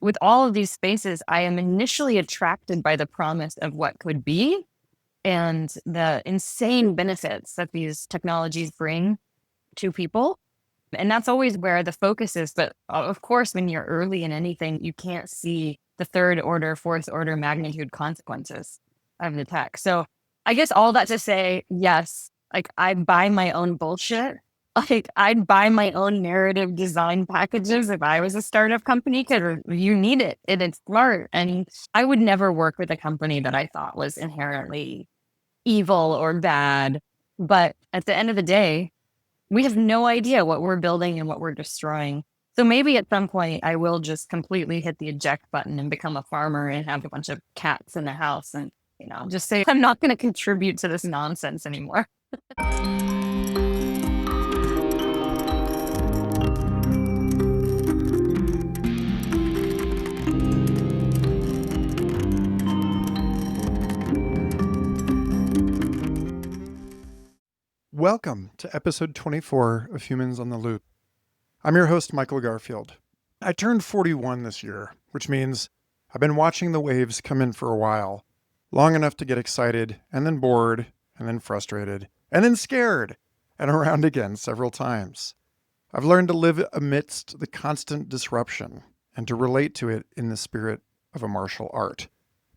with all of these spaces, I am initially attracted by the promise of what could be and the insane benefits that these technologies bring to people. And that's always where the focus is. But of course, when you're early in anything, you can't see the third order, fourth order magnitude consequences of the tech. So I guess all that to say, yes, like I buy my own bullshit. Like I'd buy my own narrative design packages if I was a startup company because you need it and it's smart. And I would never work with a company that I thought was inherently evil or bad. But at the end of the day, we have no idea what we're building and what we're destroying. So maybe at some point I will just completely hit the eject button and become a farmer and have a bunch of cats in the house and, just say, I'm not going to contribute to this nonsense anymore. Welcome to episode 24 of Humans on the Loop. I'm your host, Michael Garfield. I turned 41 this year, which means I've been watching the waves come in for a while, long enough to get excited, and then bored, and then frustrated, and then scared, and around again several times. I've learned to live amidst the constant disruption and to relate to it in the spirit of a martial art.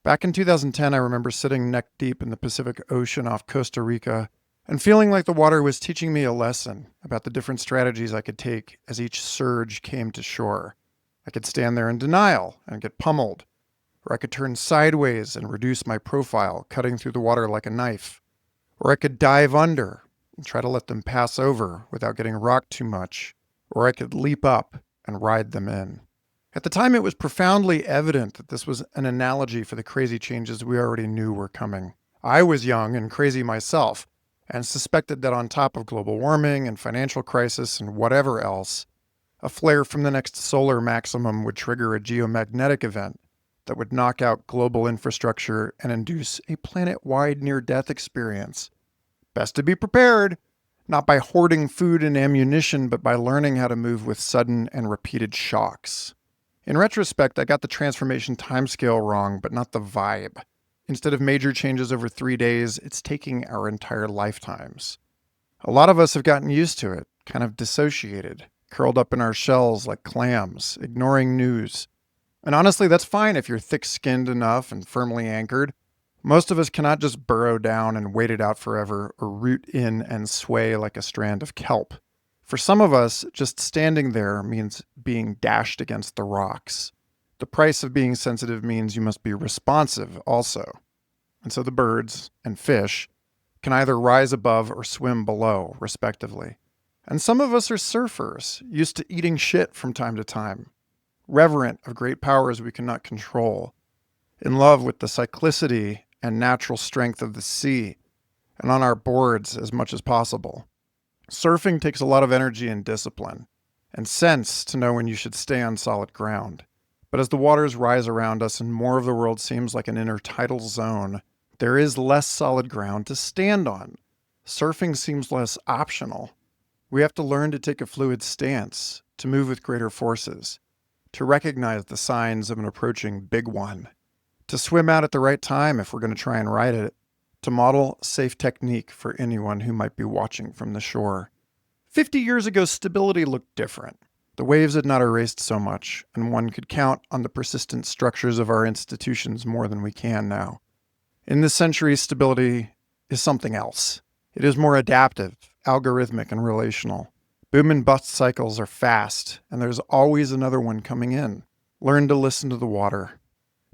Back in 2010, I remember sitting neck deep in the Pacific Ocean off Costa Rica and feeling like the water was teaching me a lesson about the different strategies I could take as each surge came to shore. I could stand there in denial and get pummeled, or I could turn sideways and reduce my profile, cutting through the water like a knife, or I could dive under and try to let them pass over without getting rocked too much, or I could leap up and ride them in. At the time, it was profoundly evident that this was an analogy for the crazy changes we already knew were coming. I was young and crazy myself, and suspected that on top of global warming and financial crisis and whatever else, a flare from the next solar maximum would trigger a geomagnetic event that would knock out global infrastructure and induce a planet-wide near-death experience. Best to be prepared, not by hoarding food and ammunition, but by learning how to move with sudden and repeated shocks. In retrospect, I got the transformation timescale wrong, but not the vibe. Instead of major changes over 3 days, it's taking our entire lifetimes. A lot of us have gotten used to it, kind of dissociated, curled up in our shells like clams, ignoring news. And honestly, that's fine if you're thick-skinned enough and firmly anchored. Most of us cannot just burrow down and wait it out forever or root in and sway like a strand of kelp. For some of us, just standing there means being dashed against the rocks. The price of being sensitive means you must be responsive also. And so the birds and fish can either rise above or swim below, respectively. And some of us are surfers, used to eating shit from time to time, reverent of great powers we cannot control, in love with the cyclicity and natural strength of the sea, and on our boards as much as possible. Surfing takes a lot of energy and discipline, and sense to know when you should stay on solid ground. But as the waters rise around us and more of the world seems like an intertidal zone, there is less solid ground to stand on. Surfing seems less optional. We have to learn to take a fluid stance, to move with greater forces, to recognize the signs of an approaching big one, to swim out at the right time if we're going to try and ride it, to model safe technique for anyone who might be watching from the shore. 50 years ago, stability looked different. The waves had not erased so much, and one could count on the persistent structures of our institutions more than we can now. In this century, stability is something else. It is more adaptive, algorithmic, and relational. Boom and bust cycles are fast, and there's always another one coming in. Learn to listen to the water.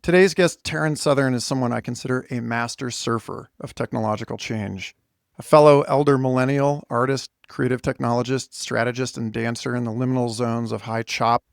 Today's guest, Taryn Southern, is someone I consider a master surfer of technological change. A fellow elder millennial, artist, creative technologist, strategist, and dancer in the liminal zones of high chop.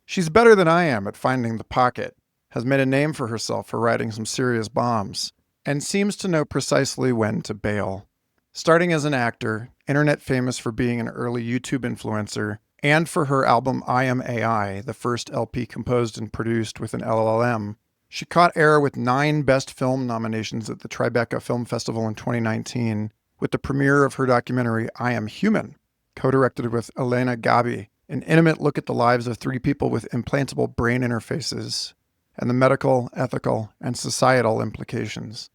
She's better than I am at finding the pocket, has made a name for herself for writing some serious bombs, and seems to know precisely when to bail. Starting as an actor, internet famous for being an early YouTube influencer, and for her album I Am AI, the first LP composed and produced with an LLM, she caught air with 9 Best Film nominations at the Tribeca Film Festival in 2019, with the premiere of her documentary I Am Human, co-directed with Elena Gabi an intimate look at the lives of three people with implantable brain interfaces and the medical, ethical, and societal implications.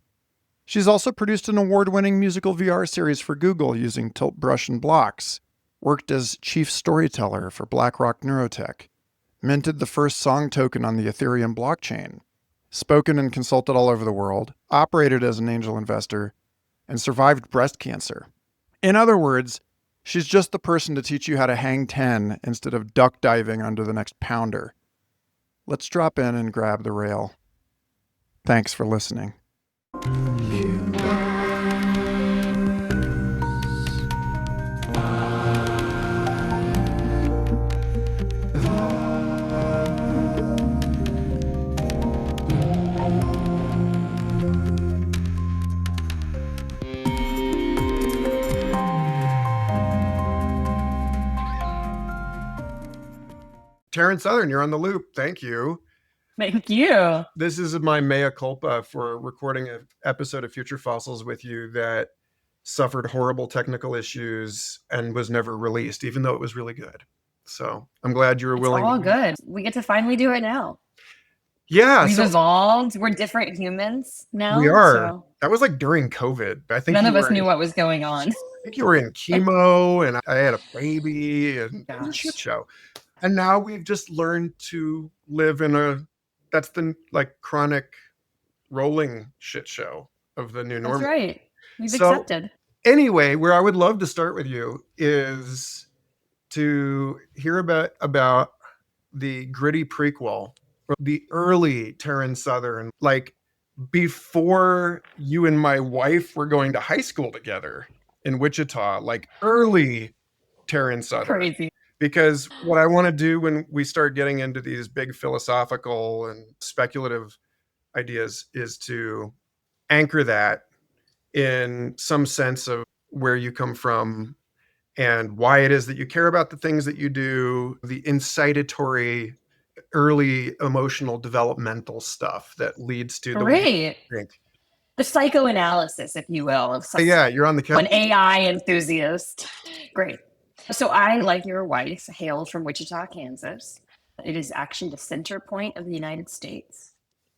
She's also produced an award-winning musical VR series for Google using Tilt Brush and Blocks, worked as chief storyteller for BlackRock Neurotech, minted the first song token on the Ethereum blockchain, spoken and consulted all over the world, operated as an angel investor, and survived breast cancer. In other words, she's just the person to teach you how to hang 10 instead of duck diving under the next pounder. Let's drop in and grab the rail. Thanks for listening. Taryn Southern, you're on the loop. Thank you. Thank you. This is my mea culpa for recording an episode of Future Fossils with you that suffered horrible technical issues and was never released, even though it was really good. So I'm glad you were willing. It's all good. We get to finally do it now. Yeah. We've evolved. We're different humans now. We are. So that was like during COVID. I think none of us knew what was going on. I think you were in chemo and I had a baby and it was a shit show. And now we've just learned to live in that's the like chronic rolling shit show of the new normal. That's right. We've accepted. Anyway, where I would love to start with you is to hear about the gritty prequel, the early Taryn Southern, like before you and my wife were going to high school together in Wichita, like early Taryn Southern. Crazy. Because what I want to do when we start getting into these big philosophical and speculative ideas is to anchor that in some sense of where you come from and why it is that you care about the things that you do, the incitatory, early emotional developmental stuff that leads to the way you think. The psychoanalysis, if you will. Of yeah, you're on the an AI enthusiast. Great. So I, like your wife, hail from Wichita, Kansas. It is actually the center point of the United States.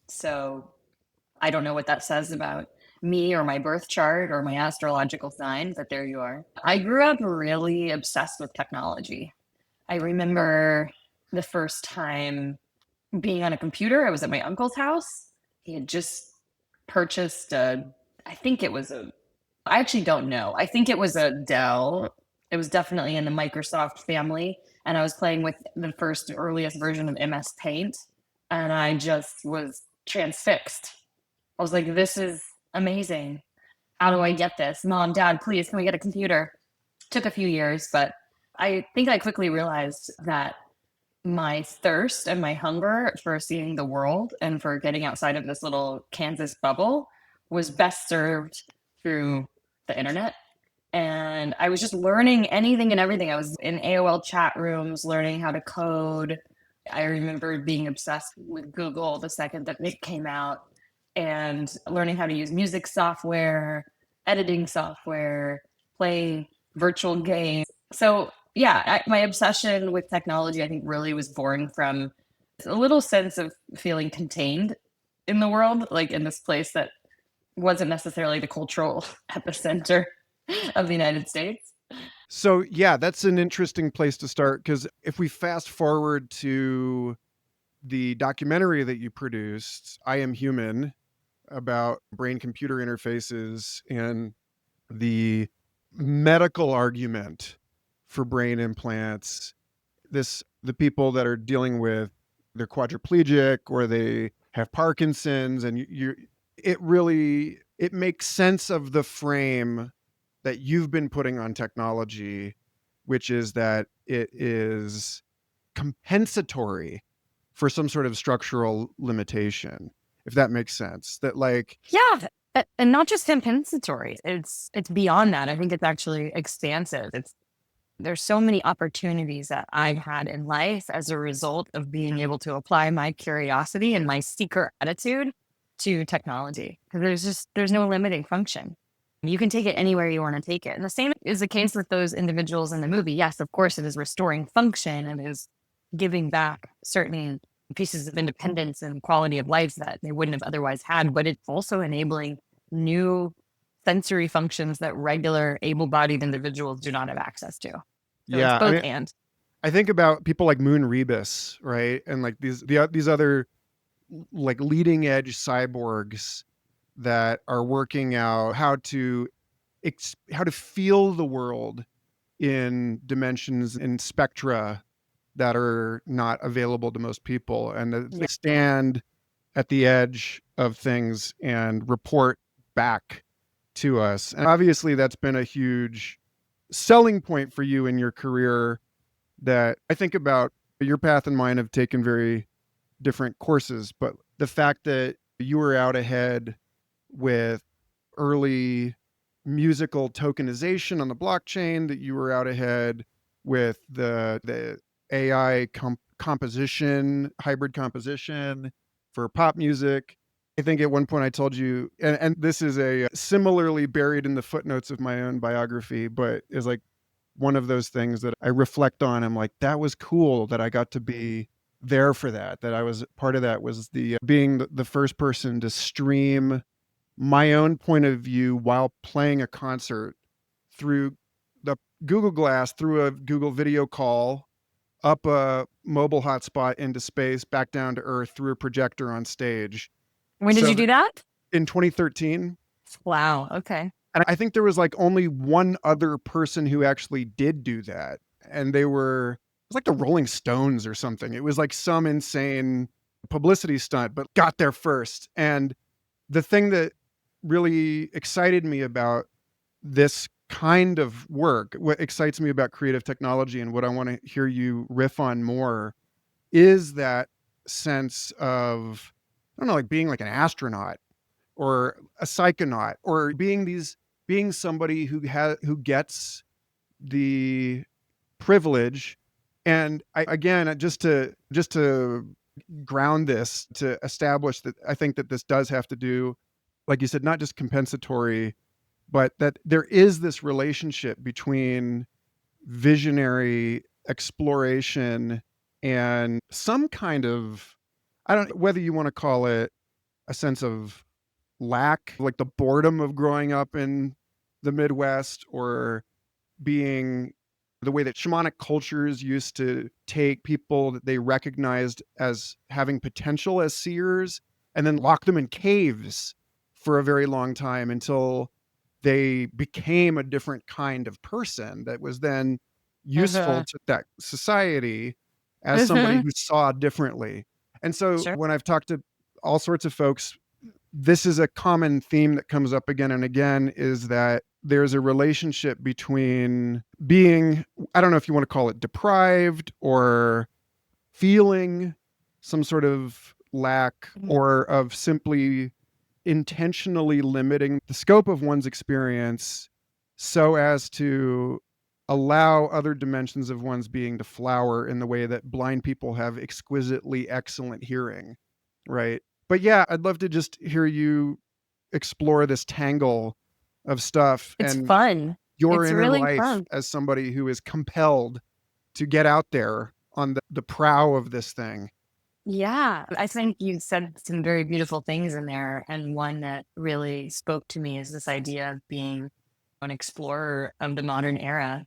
So I don't know what that says about me or my birth chart or my astrological sign, but there you are. I grew up really obsessed with technology. I remember the first time being on a computer. I was at my uncle's house. He had just purchased I actually don't know. I think it was a Dell. It was definitely in the Microsoft family. And I was playing with the first earliest version of MS Paint. And I just was transfixed. I was like, this is amazing. How do I get this? Mom, Dad, please, can we get a computer? Took a few years, but I think I quickly realized that my thirst and my hunger for seeing the world and for getting outside of this little Kansas bubble was best served through the internet. And I was just learning anything and everything. I was in AOL chat rooms, learning how to code. I remember being obsessed with Google the second that it came out and learning how to use music software, editing software, playing virtual games. So yeah, my obsession with technology, I think, really was born from a little sense of feeling contained in the world, like in this place that wasn't necessarily the cultural epicenter of the United States. So yeah, that's an interesting place to start, because if we fast forward to the documentary that you produced, I Am Human, about brain-computer interfaces and the medical argument for brain implants, the people that are dealing with, they're quadriplegic or they have Parkinson's, and it makes sense of the frame that you've been putting on technology, which is that it is compensatory for some sort of structural limitation, if that makes sense. That like, yeah, and not just compensatory. It's beyond that. I think it's actually expansive. There's so many opportunities that I've had in life as a result of being able to apply my curiosity and my seeker attitude to technology, because there's no limiting function. You can take it anywhere you want to take it. And the same is the case with those individuals in the movie. Yes, of course, it is restoring function and is giving back certain pieces of independence and quality of life that they wouldn't have otherwise had, but it's also enabling new sensory functions that regular able-bodied individuals do not have access to. So it's Yeah, I both mean, and. I think about people like Moon Rebus, right? And like these other like leading edge cyborgs that are working out how to feel the world in dimensions and spectra that are not available to most people, and they Yeah. stand at the edge of things and report back to us. And obviously that's been a huge selling point for you in your career that I think about. Your path and mine have taken very different courses, but the fact that you were out ahead with early musical tokenization on the blockchain, that you were out ahead with the AI composition, hybrid composition for pop music. I think at one point I told you, and this is a similarly buried in the footnotes of my own biography, but is like one of those things that I reflect on. I'm like, that was cool that I got to be there for that. That I was part of that was the being the first person to stream my own point of view while playing a concert through the Google Glass, through a Google video call, up a mobile hotspot into space, back down to Earth through a projector on stage. When did So you do that? in 2013, Wow. Okay. and I think there was like only one other person who actually did do that. And it was like the Rolling Stones or something. It was like some insane publicity stunt, but got there first. And the thing that really excited me about this kind of work, what excites me about creative technology and what I want to hear you riff on more, is that sense of, I don't know, like being like an astronaut or a psychonaut, or being somebody who gets the privilege. And again, just to ground this, to establish that I think that this does have to do, like you said, not just compensatory, but that there is this relationship between visionary exploration and some kind of, I don't know whether you want to call it a sense of lack, like the boredom of growing up in the Midwest, or being the way that shamanic cultures used to take people that they recognized as having potential as seers and then lock them in caves for a very long time until they became a different kind of person that was then useful Uh-huh. to that society as somebody who saw differently. And so Sure. when I've talked to all sorts of folks, this is a common theme that comes up again and again, is that there's a relationship between being, I don't know if you want to call it deprived, or feeling some sort of lack, or of simply intentionally limiting the scope of one's experience so as to allow other dimensions of one's being to flower in the way that blind people have exquisitely excellent hearing, right? But yeah, I'd love to just hear you explore this tangle of stuff It's and fun. your It's inner really life fun. as somebody who is compelled to get out there on the prow of this thing. Yeah, I think you said some very beautiful things in there. And one that really spoke to me is this idea of being an explorer of the modern era.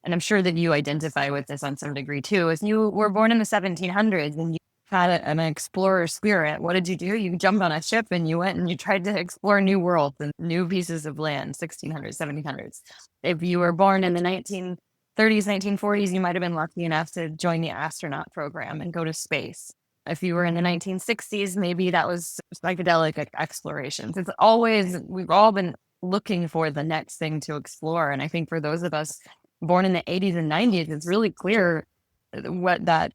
And I'm sure that you identify with this on some degree too. As you were born in the 1700s and you had an explorer spirit, what did you do? You jumped on a ship and you went and you tried to explore new worlds and new pieces of land, 1600s, 1700s. If you were born in the 1930s, 1940s, you might have been lucky enough to join the astronaut program and go to space. If you were in the 1960s, maybe that was psychedelic explorations. It's always, we've all been looking for the next thing to explore. And I think for those of us born in the 80s and 90s, it's really clear what that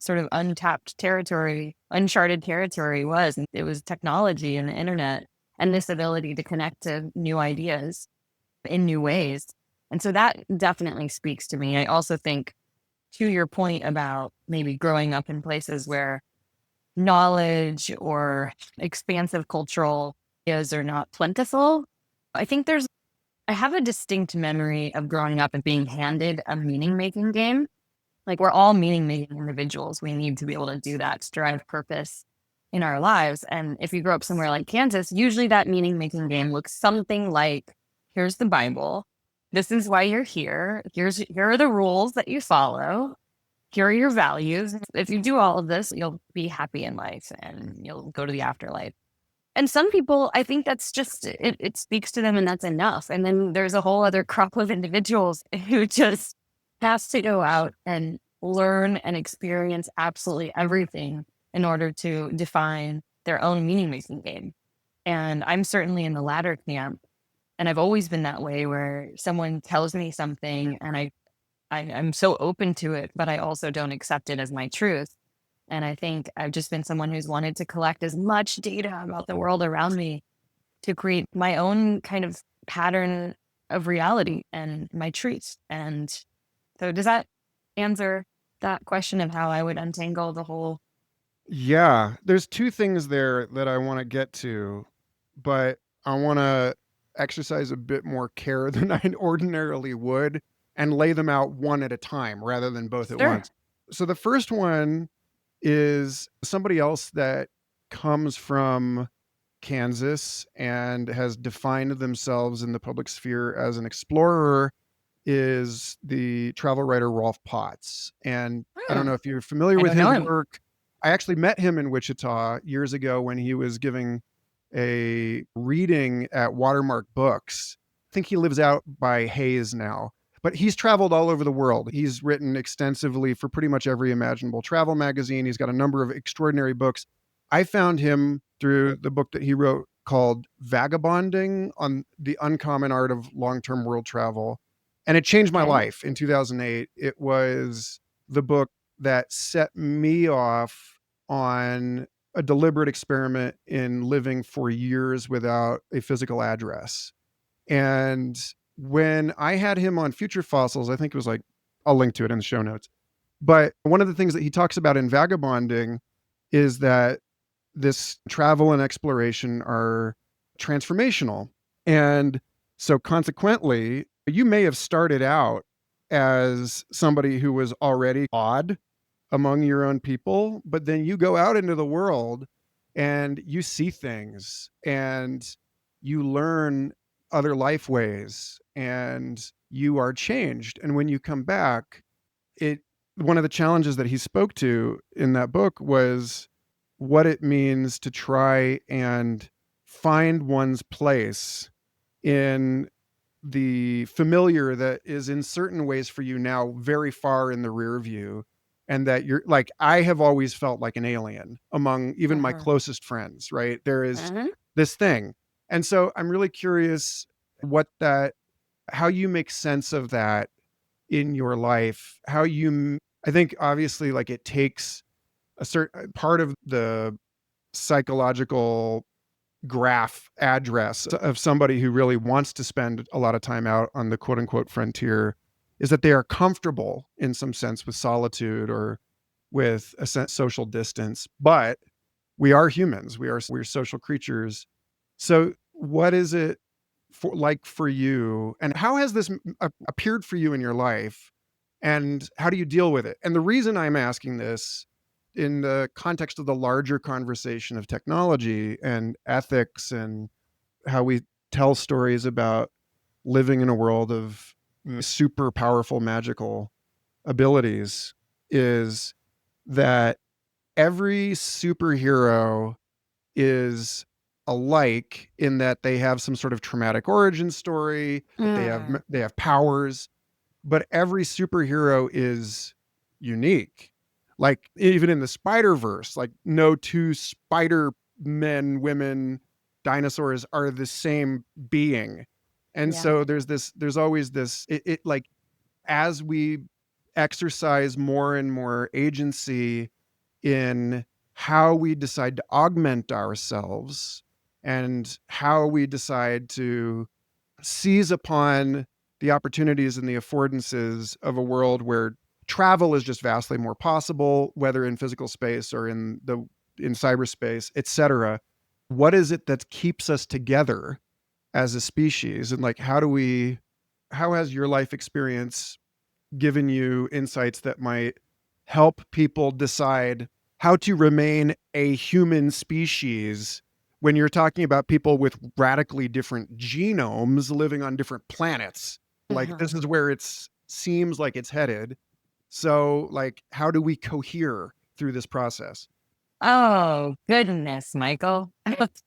sort of untapped territory, uncharted territory was. And it was technology and the internet and this ability to connect to new ideas in new ways. And so that definitely speaks to me. I also think, to your point about maybe growing up in places where knowledge or expansive cultural ideas are not plentiful, I think there's I have a distinct memory of growing up and being handed a meaning making game. Like, we're all meaning making individuals. We need to be able to do that to drive purpose in our lives. And if you grow up somewhere like Kansas, usually that meaning making game looks something like, here's the Bible. This is why you're here. Here are the rules that you follow. Here are your values. If you do all of this, you'll be happy in life and you'll go to the afterlife. And some people, I think that's just, it speaks to them and that's enough. And then there's a whole other crop of individuals who just has to go out and learn and experience absolutely everything in order to define their own meaning making game. And I'm certainly in the latter camp. And I've always been that way where someone tells me something and I'm so open to it, but I also don't accept it as my truth. And I think I've just been someone who's wanted to collect as much data about the world around me to create my own kind of pattern of reality and my truth. And so does that answer that question of how I would untangle the whole? Yeah, there's two things there that I want to get to, but I want to exercise a bit more care than I ordinarily would and lay them out one at a time rather than both at Sure. once. So the first one is somebody else that comes from Kansas and has defined themselves in the public sphere as an explorer is the travel writer Rolf Potts. And I don't Hmm. know if you're familiar I with don't know his him. work. I actually met him in Wichita years ago when he was giving a reading at Watermark Books. I think he lives out by Hayes now, but he's traveled all over the world. He's written extensively for pretty much every imaginable travel magazine. He's got a number of extraordinary books. I found him through the book that he wrote called Vagabonding on the Uncommon Art of Long-Term World Travel. And it changed my Okay. life in 2008. It was the book that set me off on a deliberate experiment in living for years without a physical address. And when I had him on Future Fossils, I think it was like, I'll link to it in the show notes. But one of the things that he talks about in Vagabonding is that this travel and exploration are transformational. And so consequently, you may have started out as somebody who was already odd among your own people, but then you go out into the world and you see things and you learn other life ways and you are changed. And when you come back, it one of the challenges that he spoke to in that book was what it means to try and find one's place in the familiar that is in certain ways for you now very far in the rear view, and that you're like, I have always felt like an alien among even my Uh-huh. closest friends, right? There is Uh-huh. this thing. And so I'm really curious what that how you make sense of that in your life, how you I think obviously like it takes a certain part of the psychological graph address of somebody who really wants to spend a lot of time out on the quote unquote frontier is that they are comfortable in some sense with solitude or with a sense social distance. But we are humans. We're social creatures. So what is it for you, and how has this appeared for you in your life, and how do you deal with it? And the reason I'm asking this in the context of the larger conversation of technology and ethics and how we tell stories about living in a world of super powerful magical abilities is that every superhero is alike in that they have some sort of traumatic origin story, that Mm. they have powers, but every superhero is unique. Like even in the Spider-Verse, like no two spider men, women, dinosaurs are the same being. And Yeah. so there's always this it like as we exercise more and more agency in how we decide to augment ourselves and how we decide to seize upon the opportunities and the affordances of a world where travel is just vastly more possible, whether in physical space or in cyberspace, etc. What is it that keeps us together as a species? And like, how has your life experience given you insights that might help people decide how to remain a human species when you're talking about people with radically different genomes living on different planets? Like, this is where it seems like it's headed. So, like, how do we cohere through this process? Oh, goodness, Michael.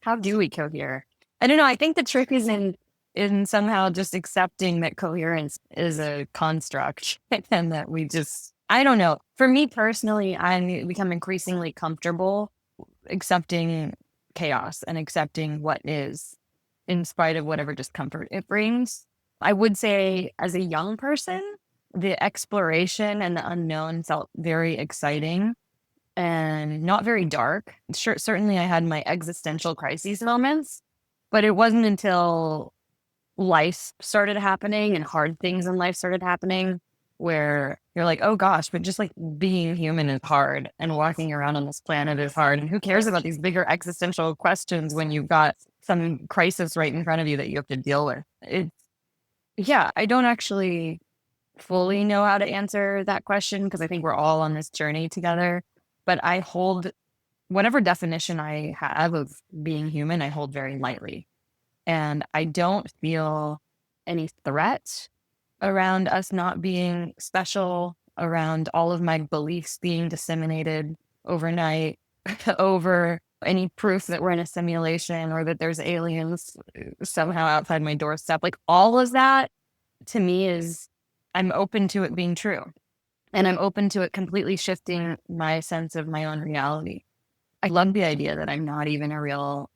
How do we cohere? I don't know. I think the trick is in somehow just accepting that coherence is a construct and that we just I don't know. For me personally, I become increasingly comfortable accepting chaos and accepting what is in spite of whatever discomfort it brings. I would say as a young person, the exploration and the unknown felt very exciting and not very dark. Sure, certainly I had my existential crises moments, but it wasn't until life started happening and hard things in life started happening where you're like, oh gosh, but just like being human is hard and walking around on this planet is hard. And who cares about these bigger existential questions when you've got some crisis right in front of you that you have to deal with? Yeah, I don't actually fully know how to answer that question because I think we're all on this journey together. But I hold whatever definition I have of being human, I hold very lightly. And I don't feel any threat around us not being special, around all of my beliefs being disseminated overnight, over any proof that we're in a simulation or that there's aliens somehow outside my doorstep. Like all of that to me is, I'm open to it being true. And I'm open to it completely shifting my sense of my own reality. I love the idea that I'm not even a real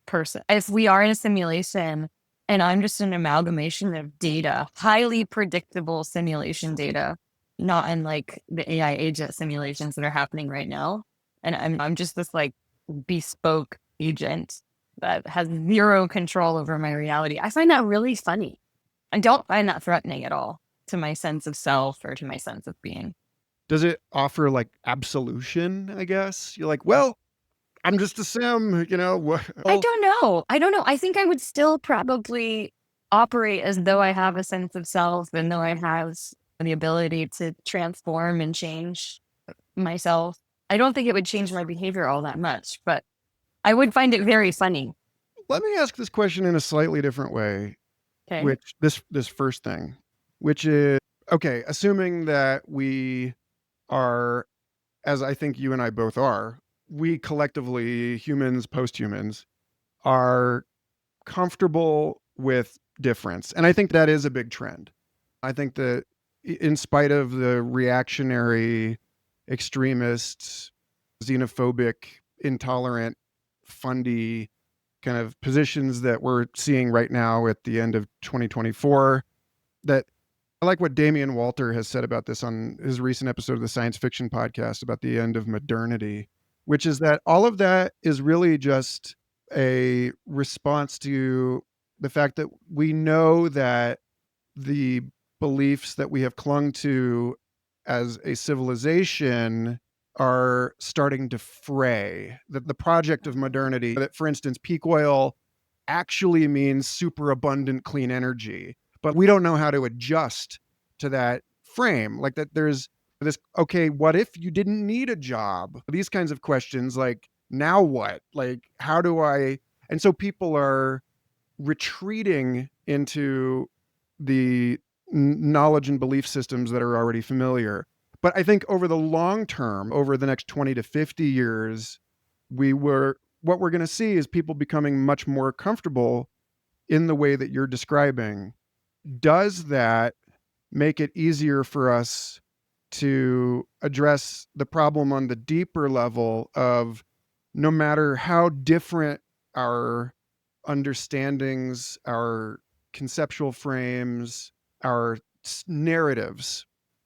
person. If we are in a simulation and I'm just an amalgamation of data, highly predictable simulation data, not unlike the AI agent simulations that are happening right now. And I'm just this like bespoke agent that has zero control over my reality. I find that really funny. I don't find that threatening at all to my sense of self or to my sense of being. Does it offer like absolution, I guess? You're like, well, I'm just a sim, you know? I Well, don't know. I don't know. I think I would still probably operate as though I have a sense of self and though I have the ability to transform and change myself. I don't think it would change my behavior all that much, but I would find it very funny. let me ask this question in a slightly different way, Okay. which this first thing, which is okay, assuming that we are, as I think you and I both are, we collectively, humans, post-humans, are comfortable with difference. And I think that is a big trend. I think that in spite of the reactionary, extremist, xenophobic, intolerant, fundy kind of positions that we're seeing right now at the end of 2024, that I like what Damian Walter has said about this on his recent episode of the Science Fiction Podcast about the end of modernity, which is that all of that is really just a response to the fact that we know that the beliefs that we have clung to as a civilization are starting to fray. That the project of modernity, that for instance, peak oil actually means super abundant clean energy, but we don't know how to adjust to that frame. Like that there's this, okay, what if you didn't need a job? These kinds of questions, like, now what? Like, how do I? And so people are retreating into the knowledge and belief systems that are already familiar. But I think over the long term, over the next 20 to 50 years, what we're going to see is people becoming much more comfortable in the way that you're describing. Does that make it easier for us to address the problem on the deeper level of, no matter how different our understandings, our conceptual frames, our narratives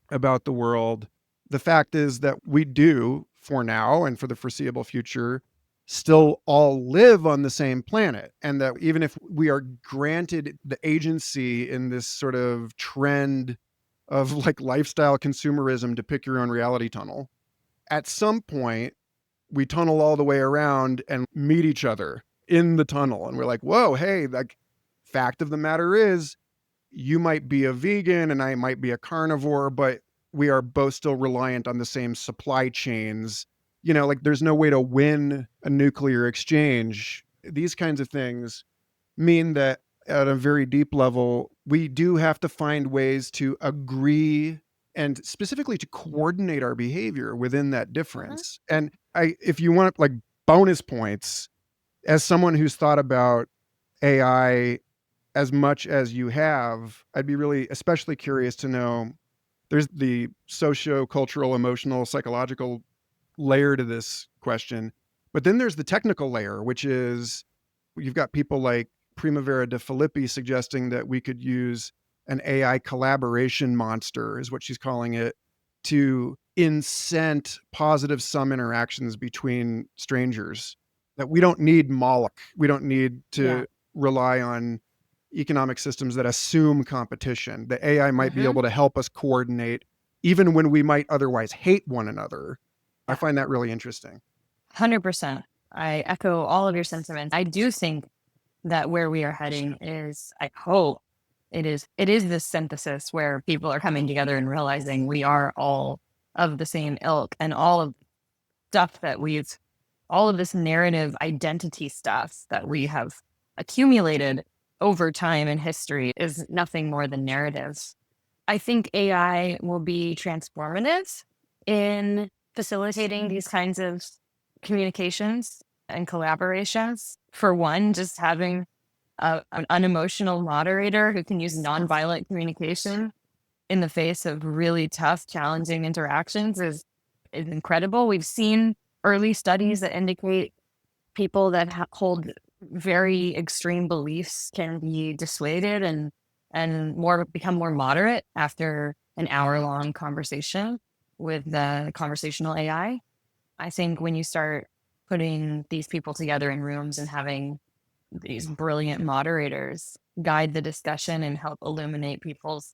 about the world, the fact is that we do, for now and for the foreseeable future, still all live on the same planet. And that even if we are granted the agency in this sort of trend of like lifestyle consumerism to pick your own reality tunnel, at some point we tunnel all the way around and meet each other in the tunnel. And we're like, whoa, hey, like fact of the matter is, you might be a vegan and I might be a carnivore, but we are both still reliant on the same supply chains. Like there's no way to win a nuclear exchange. These kinds of things mean that at a very deep level, we do have to find ways to agree and specifically to coordinate our behavior within that Mhm. difference. And if you want like bonus points, as someone who's thought about AI as much as you have, I'd be really especially curious to know there's the socio-cultural, emotional, psychological layer to this question. But then there's the technical layer, which is you've got people like Primavera de Filippi suggesting that we could use an AI collaboration monster, is what she's calling it, to incent positive sum interactions between strangers. That we don't need Moloch. We don't need Yeah. to rely on economic systems that assume competition. The AI might be Hmm. able to help us coordinate even when we might otherwise hate one another. I Yeah. find that really interesting. 100%. I echo all of your sentiments. I do think that where we are heading is, I hope it is this synthesis where people are coming together and realizing we are all of the same ilk, and all of stuff that we've all of this narrative identity stuff that we have accumulated over time in history is nothing more than narratives. I think AI will be transformative in facilitating these kinds of communications and collaborations. For one, just having an unemotional moderator who can use nonviolent communication in the face of really tough, challenging interactions is incredible. We've seen early studies that indicate people that hold very extreme beliefs can be dissuaded and more become more moderate after an hour-long conversation with the conversational AI. I think when you start putting these people together in rooms and having these brilliant moderators guide the discussion and help illuminate people's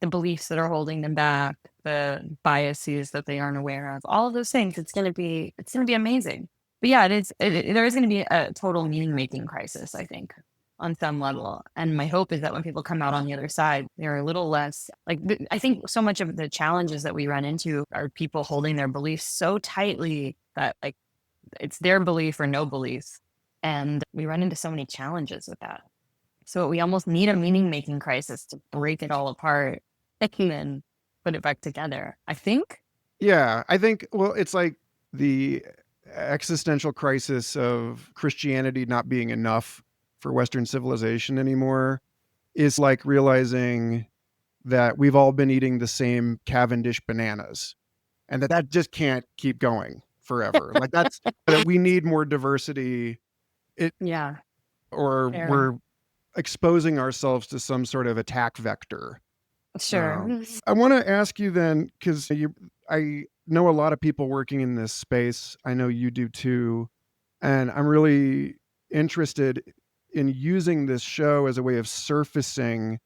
the beliefs that are holding them back, the biases that they aren't aware of, all of those things. It's gonna be amazing. But yeah, there is gonna be a total meaning making crisis, I think, on some level. And my hope is that when people come out on the other side, they're a little less like I think so much of the challenges that we run into are people holding their beliefs so tightly that like it's their belief or no belief. And we run into so many challenges with that. So we almost need a meaning making crisis to break it all apart and then put it back together, I think. Yeah, I think, well, it's like the existential crisis of Christianity not being enough for Western civilization anymore is like realizing that we've all been eating the same Cavendish bananas and that just can't keep going forever. Like that we need more diversity it Yeah, or fair. we're exposing ourselves to some sort of attack vector. Sure. I want to ask you then, because I know a lot of people working in this space. I know you do too. And I'm really interested in using this show as a way of surfacing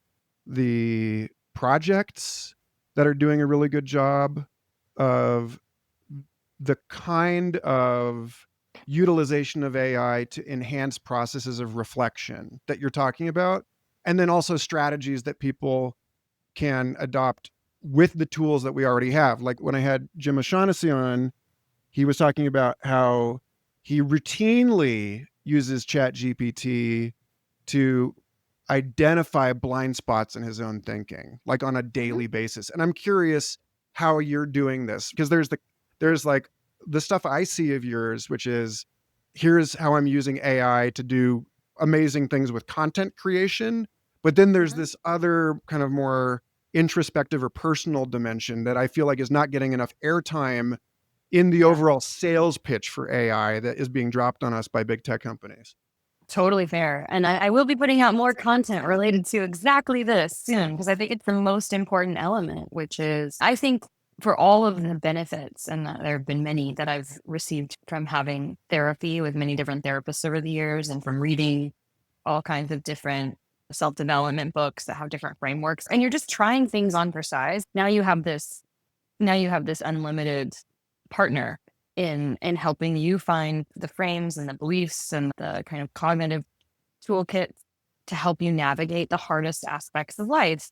the projects that are doing a really good job of the kind of utilization of AI to enhance processes of reflection that you're talking about. And then also strategies that people can adopt with the tools that we already have. Like when I had Jim O'Shaughnessy on, he was talking about how he routinely uses Chat GPT to identify blind spots in his own thinking, like on a Mhm. daily basis. And I'm curious how you're doing this because there's like the stuff I see of yours, which is here's how I'm using AI to do amazing things with content creation. But then there's Mhm. this other kind of more introspective or personal dimension that I feel like is not getting enough airtime in the Yeah, overall sales pitch for AI that is being dropped on us by big tech companies. totally fair. And I will be putting out more content related to exactly this soon because I think it's the most important element, which is I think for all of the benefits, and there have been many that I've received from having therapy with many different therapists over the years and from reading all kinds of different self-development books that have different frameworks, and you're just trying things on for size. Now you have this unlimited partner in helping you find the frames and the beliefs and the kind of cognitive toolkit to help you navigate the hardest aspects of life.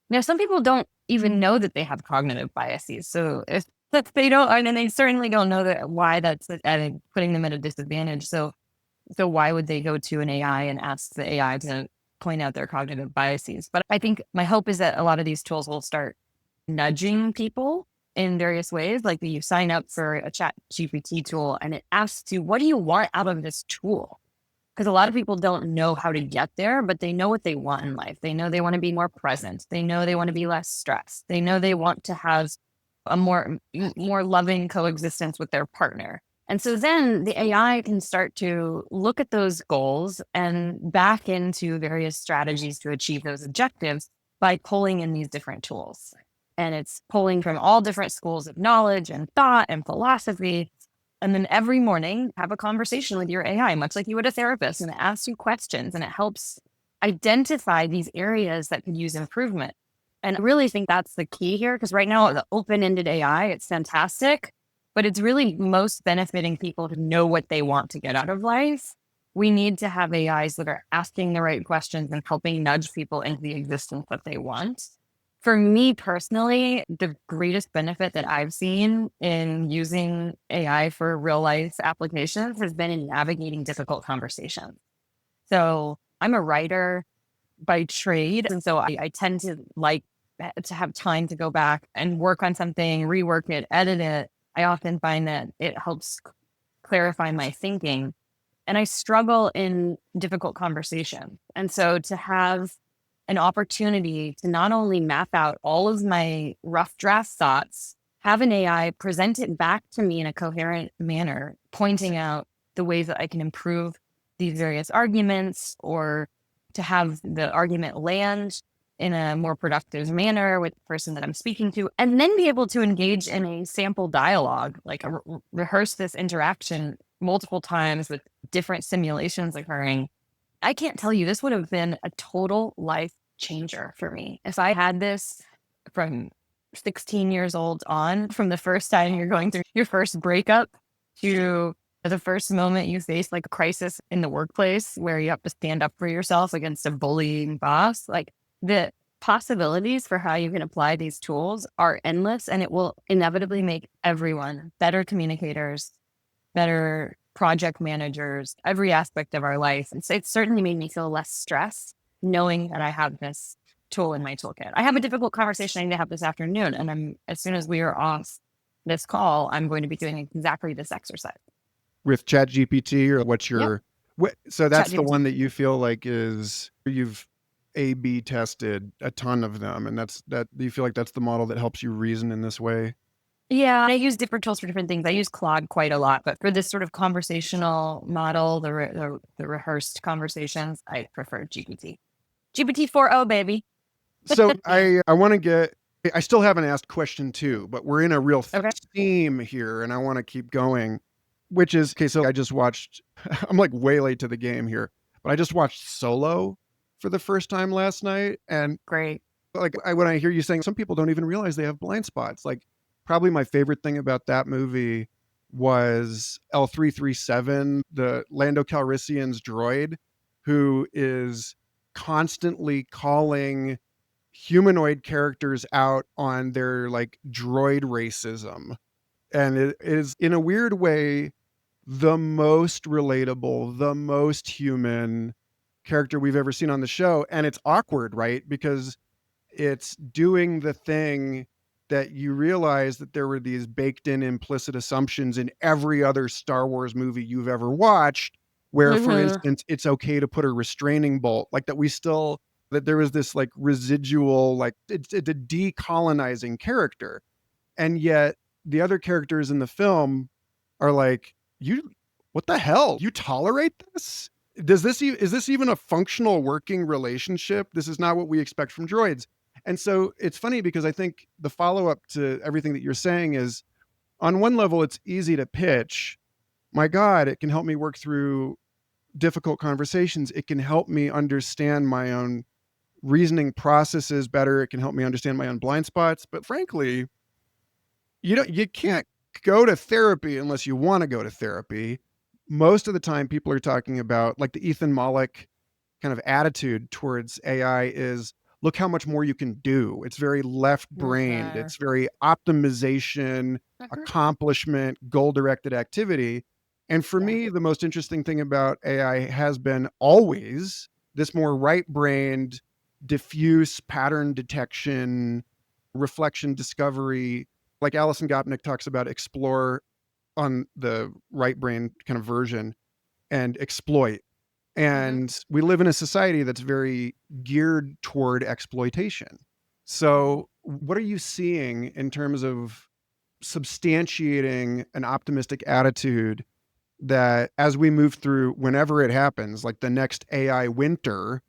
Now, some people don't even know that they have cognitive biases. So if that they don't, and they certainly don't know that why that's putting them at a disadvantage. So why would they go to an AI and ask the AI to point out their cognitive biases? But I think my hope is that a lot of these tools will start nudging people in various ways. Like you sign up for a chat GPT tool and it asks you, what do you want out of this tool? Because a lot of people don't know how to get there, but they know what they want in life. They know they want to be more present. They know they want to be less stressed. They know they want to have a more loving coexistence with their partner. And so then the AI can start to look at those goals and back into various strategies to achieve those objectives by pulling in these different tools. And it's pulling from all different schools of knowledge and thought and philosophy. And then every morning, have a conversation with your AI, much like you would a therapist, and it asks you questions and it helps identify these areas that could use improvement. And I really think that's the key here, because right now, the open-ended AI, it's fantastic, but it's really most benefiting people who know what they want to get out of life. We need to have AIs that are asking the right questions and helping nudge people into the existence that they want. For me personally, the greatest benefit that I've seen in using AI for real life applications has been in navigating difficult conversations. So I'm a writer by trade. And so I tend to like to have time to go back and work on something, rework it, edit it. I often find that it helps clarify my thinking. And I struggle in difficult conversation. And so to have an opportunity to not only map out all of my rough draft thoughts, have an AI present it back to me in a coherent manner, pointing out the ways that I can improve these various arguments, or to have the argument land in a more productive manner with the person that I'm speaking to, and then be able to engage in a sample dialogue, like rehearse this interaction multiple times with different simulations occurring. I can't tell you, this would have been a total life changer for me. If I had this from 16 years old on, from the first time you're going through your first breakup to the first moment you face like a crisis in the workplace where you have to stand up for yourself against a bullying boss, like the possibilities for how you can apply these tools are endless, and it will inevitably make everyone better communicators, better project managers, every aspect of our life. And so it certainly made me feel less stressed knowing that I have this tool in my toolkit. I have a difficult conversation I need to have this afternoon. And as soon as we are off this call, I'm going to be doing exactly this exercise. With ChatGPT, or what's your, so that's the ChatGPT. one that you feel like you've A/B tested a ton of them. And that you feel like that's the model that helps you reason in this way? Yeah, I use different tools for different things. I use Claude quite a lot, but for this sort of conversational model, the rehearsed conversations, I prefer GPT. GPT 4.0, baby. So I want to I still haven't asked question 2, but we're in a real Okay. theme here and I want to keep going, which is, okay, so I just watched, I'm like way late to the game here, but I just watched Solo for the first time last night. And Great. like when I hear you saying some people don't even realize they have blind spots, like probably my favorite thing about that movie was L337, the Lando Calrissian's droid, who is constantly calling humanoid characters out on their like droid racism. And it is in a weird way the most relatable, the most human character we've ever seen on the show. And it's awkward, right? Because it's doing the thing that you realize that there were these baked in implicit assumptions in every other Star Wars movie you've ever watched, where, for instance, it's okay to put a restraining bolt, like that there was this like residual, like it's a decolonizing character. And yet the other characters in the film are like, what the hell? You tolerate this? Is this even a functional working relationship? This is not what we expect from droids. And so it's funny because I think the follow-up to everything that you're saying is, on one level, it's easy to pitch. My God, it can help me work through difficult conversations. It can help me understand my own reasoning processes better. It can help me understand my own blind spots. But frankly, you can't go to therapy unless you want to go to therapy. Most of the time people are talking about like the Ethan Mollick kind of attitude towards AI is look how much more you can do. It's very left brained, Mhm. it's very optimization, Mhm. accomplishment, goal directed activity. And for Yeah. me, the most interesting thing about AI has been always this more right brained, diffuse pattern detection, reflection discovery. Like Alison Gopnik talks about explore on the right brain kind of version and exploit. Mhm. And we live in a society that's very geared toward exploitation. Mhm. So, what are you seeing in terms of substantiating an optimistic attitude that as we move through, whenever it happens, like the next AI winter,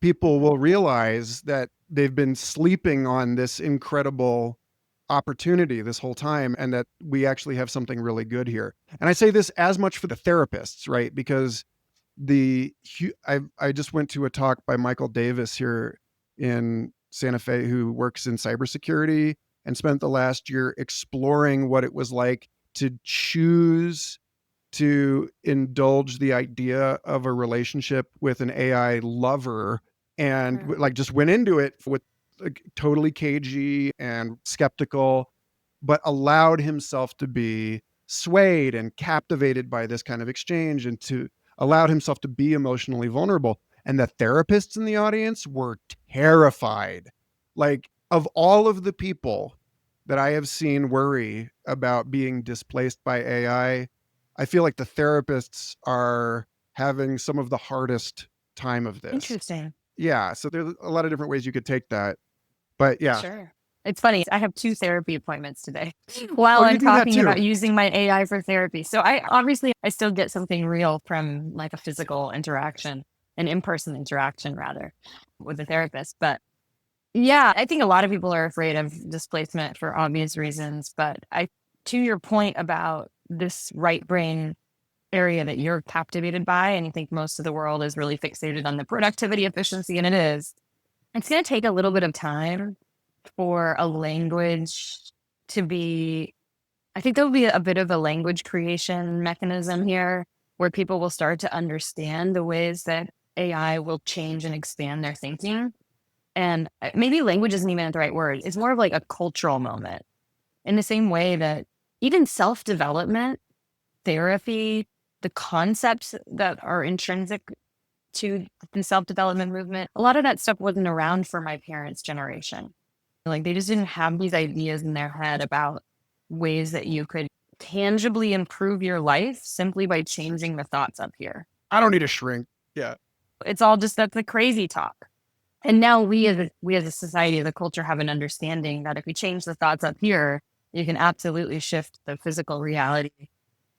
people Mhm. will realize that they've been sleeping on this incredible opportunity this whole time and that we actually have something really good here. And I say this as much for the therapists, right? Because I just went to a talk by Michael Davis here in Santa Fe, who works in cybersecurity and spent the last year exploring what it was like to choose to indulge the idea of a relationship with an AI lover and Mhm. like just went into it with like totally cagey and skeptical, but allowed himself to be swayed and captivated by this kind of exchange and to allowed himself to be emotionally vulnerable. And the therapists in the audience were terrified. Like, of all of the people that I have seen worry about being displaced by I feel like the therapists are having some of the hardest time of this. Interesting. Yeah, so there's a lot of different ways you could take that. But yeah. Sure. It's funny. I have 2 therapy appointments today while Oh, you I'm do that talking about too. using my AI for therapy. So I still get something real from like a physical interaction, an in-person interaction rather, with a therapist. But yeah, I think a lot of people are afraid of displacement for obvious reasons. But to your point about this right brain area that you're captivated by, and you think most of the world is really fixated on the productivity efficiency, and it is, it's going to take a little bit of time for a language to be. I think there'll be a bit of a language creation mechanism here where people will start to understand the ways that AI will change and expand their thinking. And maybe language isn't even the right word. It's more of like a cultural moment in the same way that even self development, therapy, the concepts that are intrinsic to the self development movement, a lot of that stuff wasn't around for my parents' generation. Like they just didn't have these ideas in their head about ways that you could tangibly improve your life simply by changing the thoughts up here. I don't need a shrink. Yeah. It's all just that's the crazy talk. And now we as a society, as a culture, have an understanding that if we change the thoughts up here, you can absolutely shift the physical reality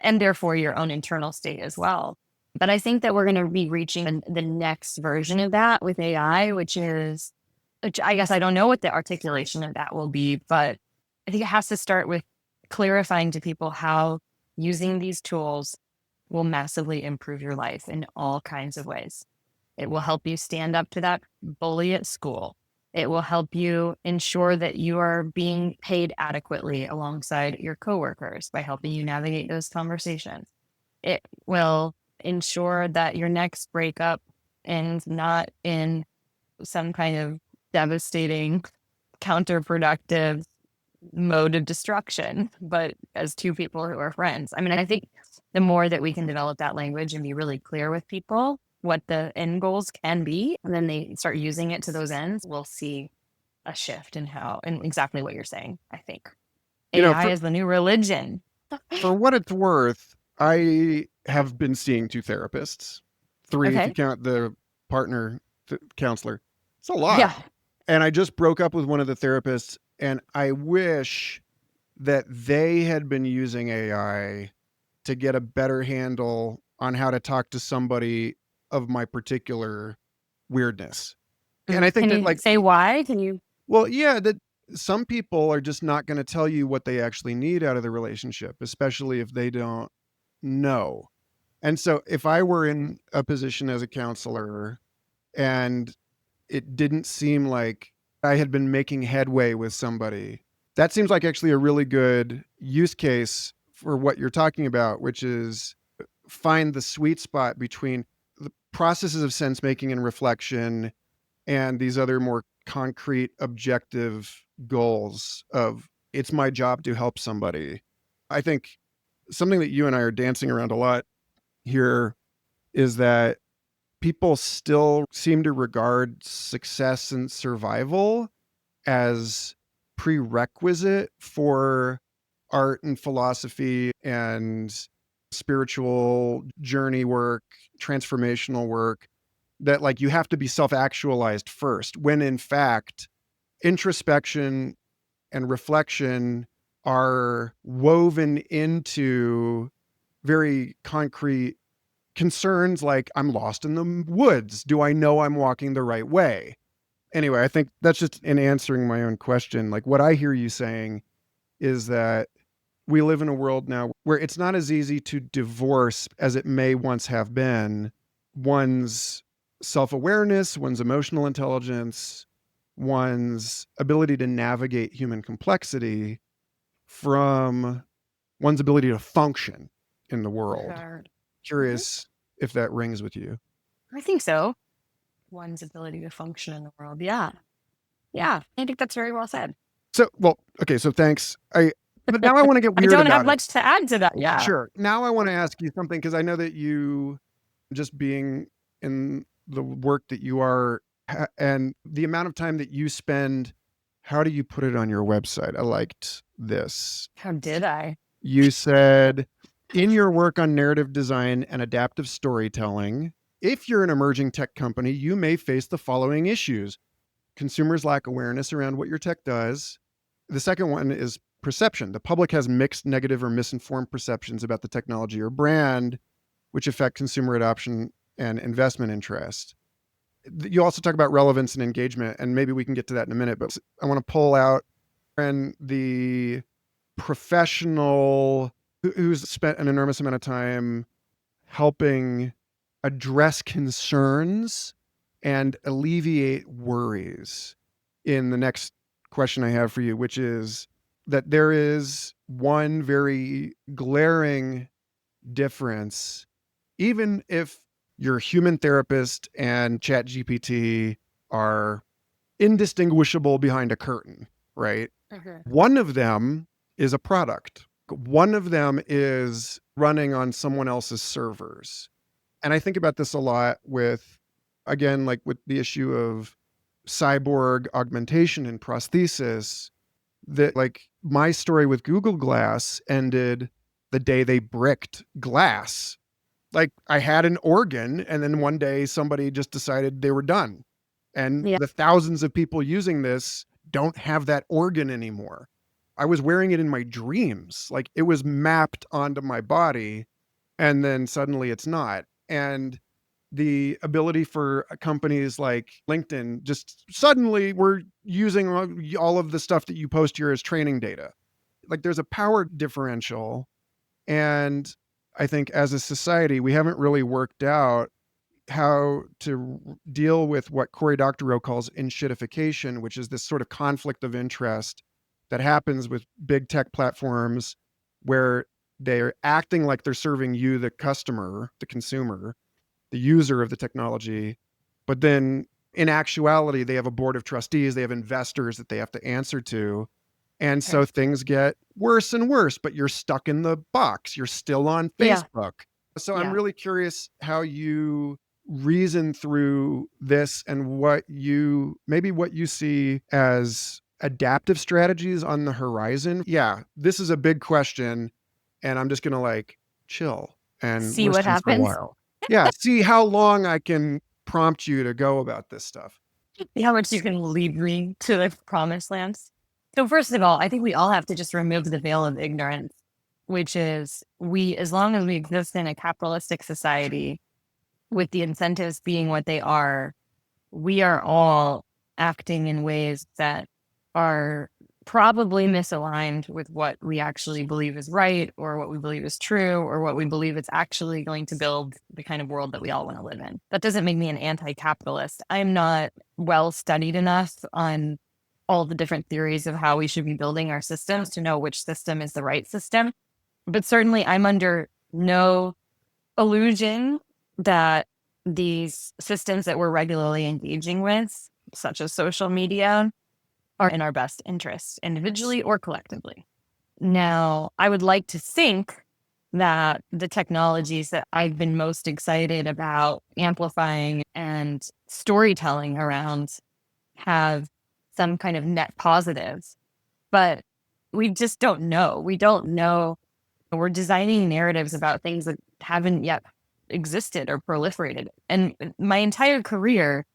and therefore your own internal state as well. But I think that we're going to be reaching the next version of that with AI, which I guess I don't know what the articulation of that will be, but I think it has to start with clarifying to people how using these tools will massively improve your life in all kinds of ways. It will help you stand up to that bully at school. It will help you ensure that you are being paid adequately alongside your coworkers by helping you navigate those conversations. It will ensure that your next breakup ends not in some kind of devastating, counterproductive mode of destruction, but as two people who are friends. I mean, I think the more that we can develop that language and be really clear with people what the end goals can be, and then they start using it to those ends, we'll see a shift in how and exactly what you're saying. I think You know, AI is the new religion. for what it's worth, I have been seeing two therapists, three if you Okay. count the partner counselor. It's a lot. Yeah. And I just broke up with one of the therapists, and I wish that they had been using AI to get a better handle on how to talk to somebody of my particular weirdness. And I think Can that, you like, say why? Can you? well, yeah, that some people are just not going to tell you what they actually need out of the relationship, especially if they don't know. And so if I were in a position as a counselor and it didn't seem like I had been making headway with somebody, that seems like actually a really good use case for what you're talking about, which is find the sweet spot between the processes of sense making and reflection and these other more concrete objective goals of it's my job to help somebody. I think something that you and I are dancing around a lot here is that people still seem to regard success and survival as prerequisite for art and philosophy and spiritual journey work, transformational work, that like you have to be self-actualized first, when in fact introspection and reflection are woven into very concrete concerns like I'm lost in the woods. Do I know I'm walking the right way? Anyway, I think that's just in answering my own question. Like what I hear you saying is that we live in a world now where it's not as easy to divorce as it may once have been one's self-awareness, one's emotional intelligence, one's ability to navigate human complexity from one's ability to function in the world. Sure. Mhm. Curious if that rings with you. I think so. One's ability to function in the world. Yeah. Yeah. I think that's very well said. So, well, okay, so thanks. But now I want to get I weird don't have about it. much to add to that. Yeah. Sure. Now I want to ask you something because I know that you just being in the work that you are and the amount of time that you spend, how do you put it on your website? I liked this. How did I? You said, in your work on narrative design and adaptive storytelling, if you're an emerging tech company, you may face the following issues. Consumers lack awareness around what your tech does. The second one is perception. The public has mixed, negative, or misinformed perceptions about the technology or brand, which affect consumer adoption and investment interest. You also talk about relevance and engagement, and maybe we can get to that in a minute, but I want to pull out and the professional who's spent an enormous amount of time helping address concerns and alleviate worries in the next question I have for you, which is that there is one very glaring difference, even if your human therapist and ChatGPT are indistinguishable behind a curtain, right? Mhm. One of them is a product. One of them is running on someone else's servers. And I think about this a lot with, again, like with the issue of cyborg augmentation and prosthesis, that like my story with Google Glass ended the day they bricked glass. Like I had an organ and then one day somebody just decided they were done. And Yeah. the thousands of people using this don't have that organ anymore. I was wearing it in my dreams. Like it was mapped onto my body and then suddenly it's not. And the ability for companies like LinkedIn just suddenly we're using all of the stuff that you post here as training data. Like there's a power differential. And I think as a society, we haven't really worked out how to deal with what Cory Doctorow calls enshittification, which is this sort of conflict of interest that happens with big tech platforms where they're acting like they're serving you, the customer, the consumer, the user of the technology. But then in actuality, they have a board of trustees, they have investors that they have to answer to. And so Okay. things get worse and worse, but you're stuck in the box. You're still on Yeah. Facebook. So I'm Yeah. really curious how you reason through this and what you maybe what you see as adaptive strategies on the horizon. Yeah, this is a big question and I'm just going to like chill and See what listen for a happens. while. Yeah, see how long I can prompt you to go about this stuff. See how much you can lead me to the promised lands. So first of all, I think we all have to just remove the veil of ignorance, which is as long as we exist in a capitalistic society with the incentives being what they are, we are all acting in ways that are probably misaligned with what we actually believe is right or what we believe is true or what we believe is actually going to build the kind of world that we all want to live in. That doesn't make me an anti-capitalist. I'm not well studied enough on all the different theories of how we should be building our systems to know which system is the right system. But certainly I'm under no illusion that these systems that we're regularly engaging with, such as social media, are in our best interest, individually or collectively. Now, I would like to think that the technologies that I've been most excited about amplifying and storytelling around have some kind of net positives, but we just don't know. We don't know. We're designing narratives about things that haven't yet existed or proliferated. And my entire career,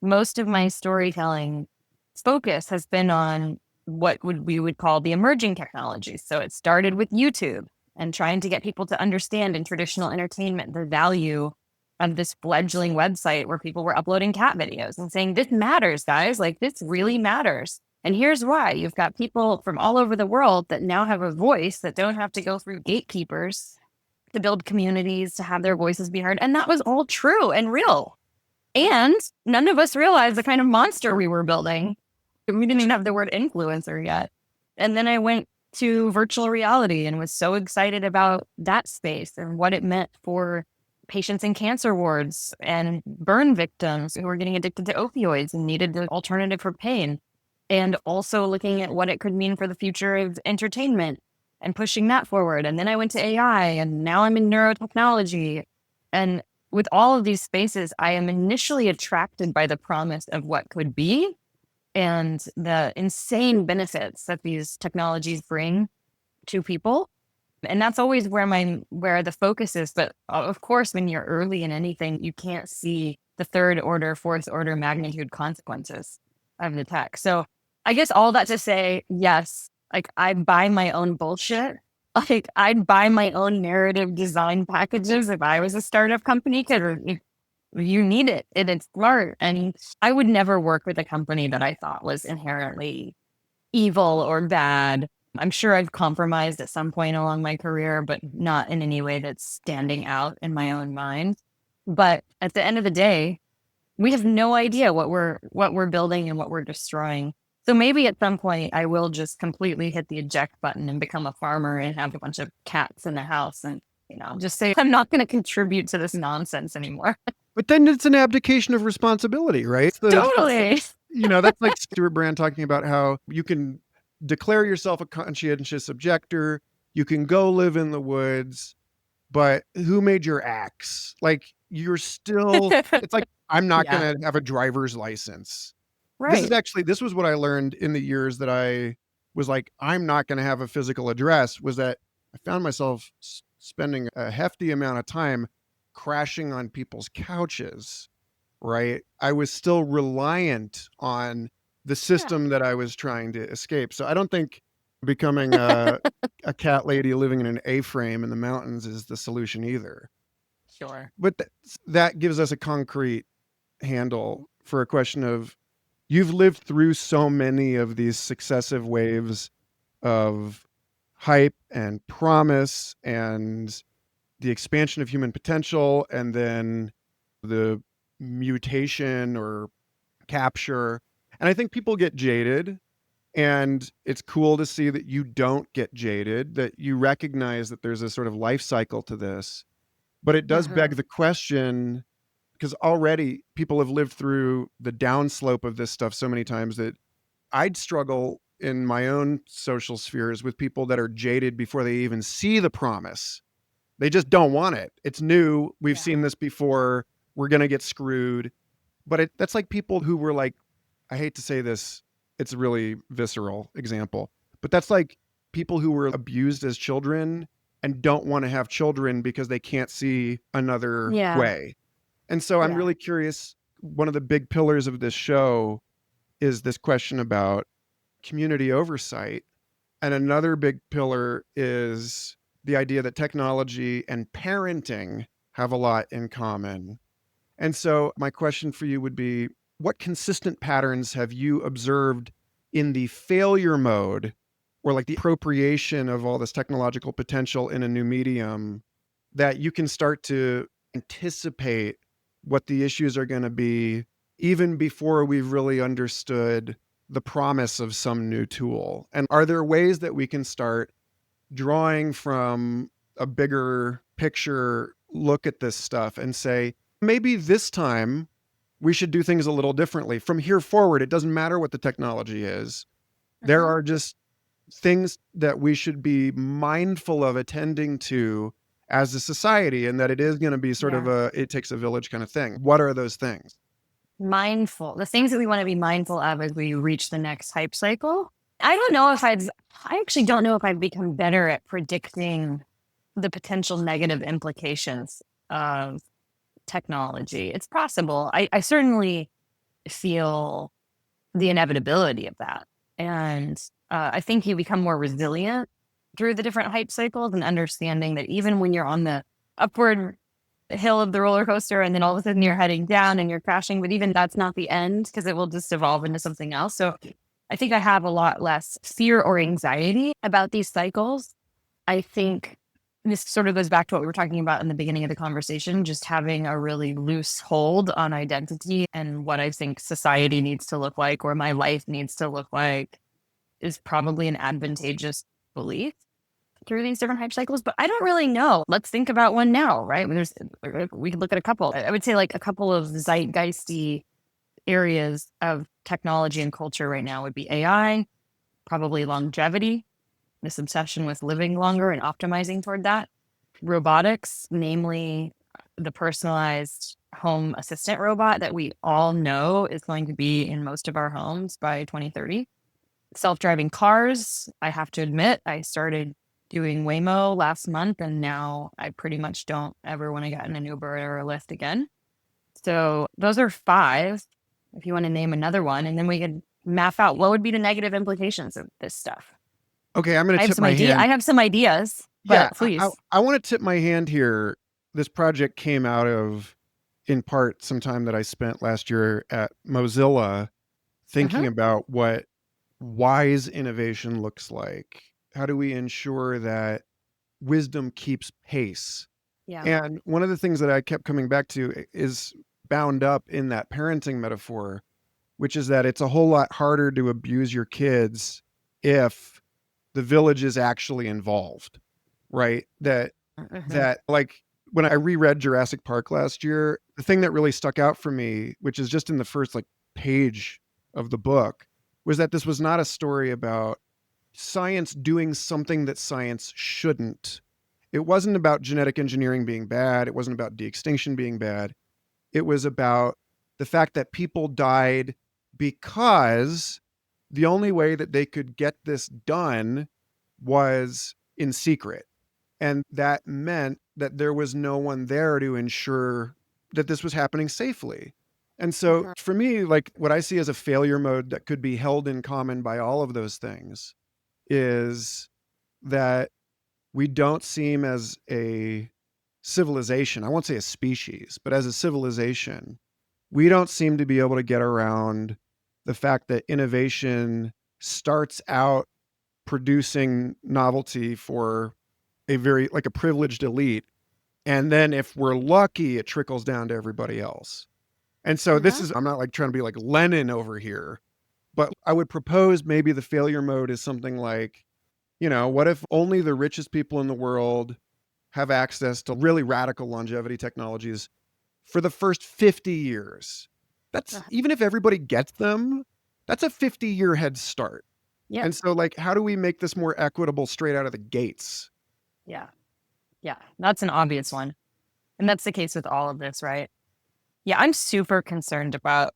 most of my storytelling focus has been on we would call the emerging technologies. So it started with YouTube and trying to get people to understand in traditional entertainment the value of this fledgling website where people were uploading cat videos and saying, this matters, guys. Like, this really matters. And here's why. You've got people from all over the world that now have a voice that don't have to go through gatekeepers to build communities, to have their voices be heard. And that was all true and real. And none of us realized the kind of monster we were building. We didn't even have the word influencer yet. And then I went to virtual reality and was so excited about that space and what it meant for patients in cancer wards and burn victims who were getting addicted to opioids and needed an alternative for pain. And also looking at what it could mean for the future of entertainment and pushing that forward. And then I went to AI, and now I'm in neurotechnology. And with all of these spaces, I am initially attracted by the promise of what could be and the insane benefits that these technologies bring to people. And that's always where the focus is. But of course, when you're early in anything, you can't see the third order, fourth order magnitude consequences of the tech. So I guess all that to say, yes, like I buy my own bullshit. Like I'd buy my own narrative design packages if I was a startup company because you need it and it's smart. And I would never work with a company that I thought was inherently evil or bad. I'm sure I've compromised at some point along my career, but not in any way that's standing out in my own mind. But at the end of the day, we have no idea what we're building and what we're destroying. So maybe at some point I will just completely hit the eject button and become a farmer and have a bunch of cats in the house and, just say, I'm not going to contribute to this nonsense anymore. But then it's an abdication of responsibility, right? Totally. That's like Stuart Brand talking about how you can declare yourself a conscientious objector, you can go live in the woods, but who made your axe? Like you're still, it's like, I'm not Yeah. going to have a driver's license. Right. This was what I learned in the years that I was like, I'm not going to have a physical address, was that I found myself spending a hefty amount of time crashing on people's couches, right? I was still reliant on the system that I was trying to escape. So I don't think becoming a cat lady living in an A-frame in the mountains is the solution either. Sure. But that gives us a concrete handle for a question of, you've lived through so many of these successive waves of hype and promise and the expansion of human potential and then the mutation or capture. And I think people get jaded, and it's cool to see that you don't get jaded, that you recognize that there's a sort of life cycle to this. But it does beg the question, because already people have lived through the downslope of this stuff so many times that I'd struggle in my own social spheres with people that are jaded before they even see the promise. They just don't want it. It's new. We've seen this before. We're going to get screwed. But that's like people who were like, I hate to say this, it's a really visceral example, but that's like people who were abused as children and don't want to have children because they can't see another way. And so I'm really curious. One of the big pillars of this show is this question about community oversight. And another big pillar is the idea that technology and parenting have a lot in common. And so my question for you would be, what consistent patterns have you observed in the failure mode or like the appropriation of all this technological potential in a new medium that you can start to anticipate what the issues are going to be even before we've really understood the promise of some new tool? And are there ways that we can start drawing from a bigger picture look at this stuff and say, Maybe this time we should do things a little differently. From here forward, it doesn't matter what the technology is. There Mhm. are just things that we should be mindful of attending to as a society, and that it is going to be sort of Yeah. a it takes a village kind of thing. What are those things? Mindful. The things that we want to be mindful of as we reach the next hype cycle. I don't know if I actually don't know if I've become better at predicting the potential negative implications of technology. It's possible. I certainly feel the inevitability of that. And I think you become more resilient through the different hype cycles and understanding that even when you're on the upward hill of the roller coaster and then all of a sudden you're heading down and you're crashing, but even that's not the end because it will just evolve into something else. So I think I have a lot less fear or anxiety about these cycles. I think this sort of goes back to what we were talking about in the beginning of the conversation, just having a really loose hold on identity and what I think society needs to look like or my life needs to look like is probably an advantageous belief through these different hype cycles. But I don't really know. Let's think about one now, right? We could look at a couple. I would say like a couple of zeitgeisty areas of technology and culture right now would be AI, probably longevity, this obsession with living longer and optimizing toward that. Robotics, namely the personalized home assistant robot that we all know is going to be in most of our homes by 2030. Self-driving cars, I have to admit, I started doing Waymo last month and now I pretty much don't ever want to get in an Uber or a Lyft again. So those are five. If you want to name another one, and then we could map out what would be the negative implications of this stuff. Okay, I'm going I to have tip some my idea. I hand. have some ideas, Yeah, but please. I want to tip my hand here. This project came out of, in part, some time that I spent last year at Mozilla thinking Uh-huh. about what wise innovation looks like. How do we ensure that wisdom keeps pace? Yeah. And one of the things that I kept coming back to is bound up in that parenting metaphor, which is that it's a whole lot harder to abuse your kids if the village is actually involved, right? Uh-huh. That like when I reread Jurassic Park last year, the thing that really stuck out for me, which is just in the first like page of the book, was that this was not a story about science doing something that science shouldn't. It wasn't about genetic engineering being bad. It wasn't about de-extinction being bad. It was about the fact that people died because the only way that they could get this done was in secret. And that meant that there was no one there to ensure that this was happening safely. And so Uh-huh. for me, like what I see as a failure mode that could be held in common by all of those things is that we don't seem as a civilization, I won't say a species, but as a civilization, we don't seem to be able to get around the fact that innovation starts out producing novelty for a very like a privileged elite. And then if we're lucky, it trickles down to everybody else. And so this Uh-huh. is, I'm not like trying to be like Lenin over here, but I would propose maybe the failure mode is something like, what if only the richest people in the world have access to really radical longevity technologies for the first 50 years? That's Uh-huh. even if everybody gets them, that's a 50-year head start. Yep. And so, like, how do we make this more equitable straight out of the gates? Yeah. Yeah. That's an obvious one. And that's the case with all of this, right? Yeah. I'm super concerned about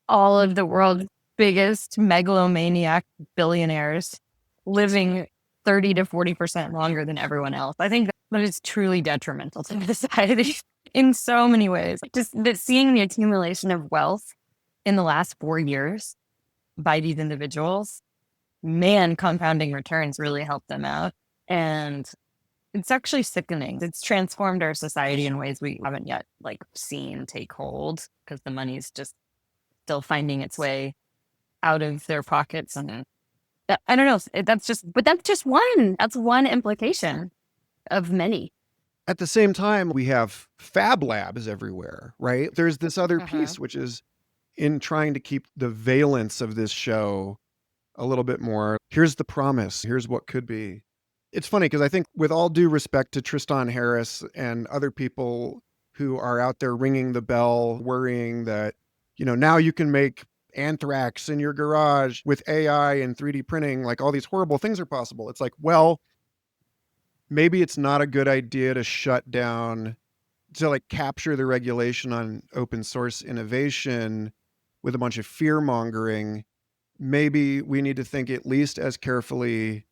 all of the world's biggest megalomaniac billionaires living 30 to 40% longer than everyone else. I think that is truly detrimental to society in so many ways. Just that seeing the accumulation of wealth in the last 4 years by these individuals, man, compounding returns really help them out. And it's actually sickening. It's transformed our society in ways we haven't yet like seen take hold because the money's just still finding its way out of their pockets. And I don't know. But that's just one. That's one implication of many. At the same time, we have fab labs everywhere, right? There's this other Uh-huh. piece, which is in trying to keep the valence of this show a little bit more. Here's the promise. Here's what could be. It's funny because I think, with all due respect to Tristan Harris and other people who are out there ringing the bell, worrying that, now you can make anthrax in your garage with AI and 3D printing, like all these horrible things are possible. It's like, well, maybe it's not a good idea to shut down, to like capture the regulation on open source innovation with a bunch of fear mongering. Maybe we need to think at least as carefully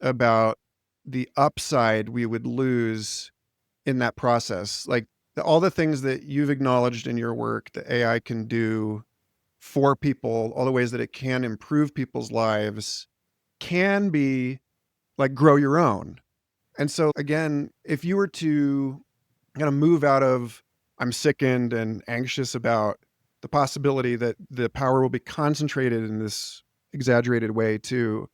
about the upside we would lose in that process. Like all the things that you've acknowledged in your work that AI can do for people, all the ways that it can improve people's lives, can be like grow your own. And so again, if you were to kind of move out of I'm sickened and anxious about the possibility that the power will be concentrated in this exaggerated way too,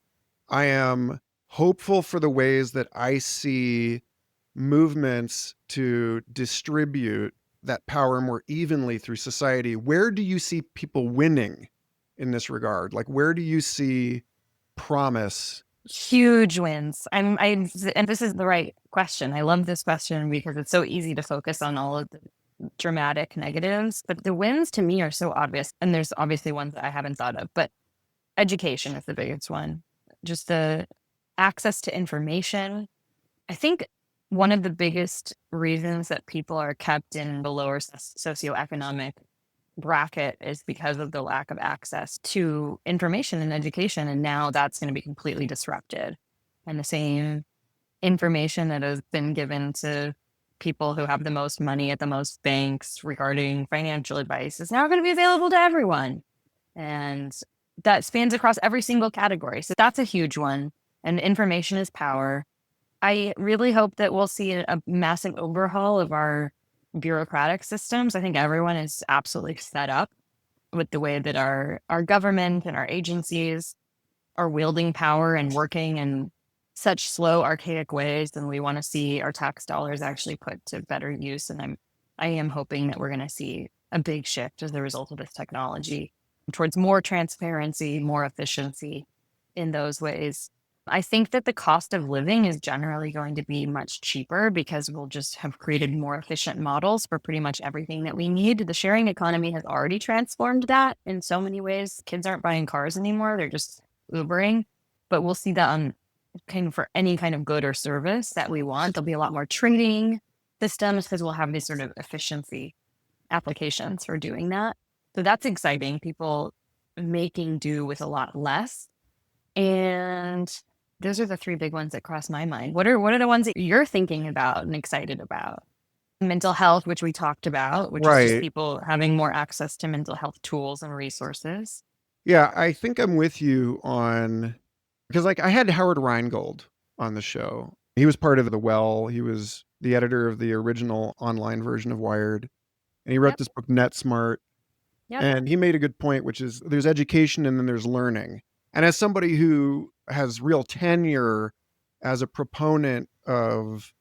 I am hopeful for the ways that I see movements to distribute that power more evenly through society. Where do you see people winning in this regard? Like, where do you see promise? Huge wins. And this is the right question. I love this question because it's so easy to focus on all of the dramatic negatives, but the wins to me are so obvious. And there's obviously ones that I haven't thought of, but education is the biggest one. Just the access to information. I think one of the biggest reasons that people are kept in the lower socioeconomic bracket is because of the lack of access to information and education. And now that's going to be completely disrupted. And the same information that has been given to people who have the most money at the most banks regarding financial advice is now going to be available to everyone. And that spans across every single category. So that's a huge one. And information is power. I really hope that we'll see a massive overhaul of our bureaucratic systems. I think everyone is absolutely set up with the way that our government and our agencies are wielding power and working in such slow, archaic ways. And we want to see our tax dollars actually put to better use. And I am hoping that we're going to see a big shift as a result of this technology towards more transparency, more efficiency in those ways. I think that the cost of living is generally going to be much cheaper because we'll just have created more efficient models for pretty much everything that we need. The sharing economy has already transformed that in so many ways. Kids aren't buying cars anymore. They're just Ubering, but we'll see that on kind of for any kind of good or service that we want. There'll be a lot more trading systems because we'll have these sort of efficiency applications for doing that. So that's exciting. People making do with a lot less. And those are the three big ones that cross my mind. What are the ones that you're thinking about and excited about? Mental health, which we talked about, which is just Right. people having more access to mental health tools and resources. Yeah, I think I'm with you on, because like I had Howard Rheingold on the show. He was part of The Well. He was the editor of the original online version of Wired. And he wrote Yep. this book, NetSmart. Yep. And he made a good point, which is there's education and then there's learning. And as somebody who has real tenure as a proponent of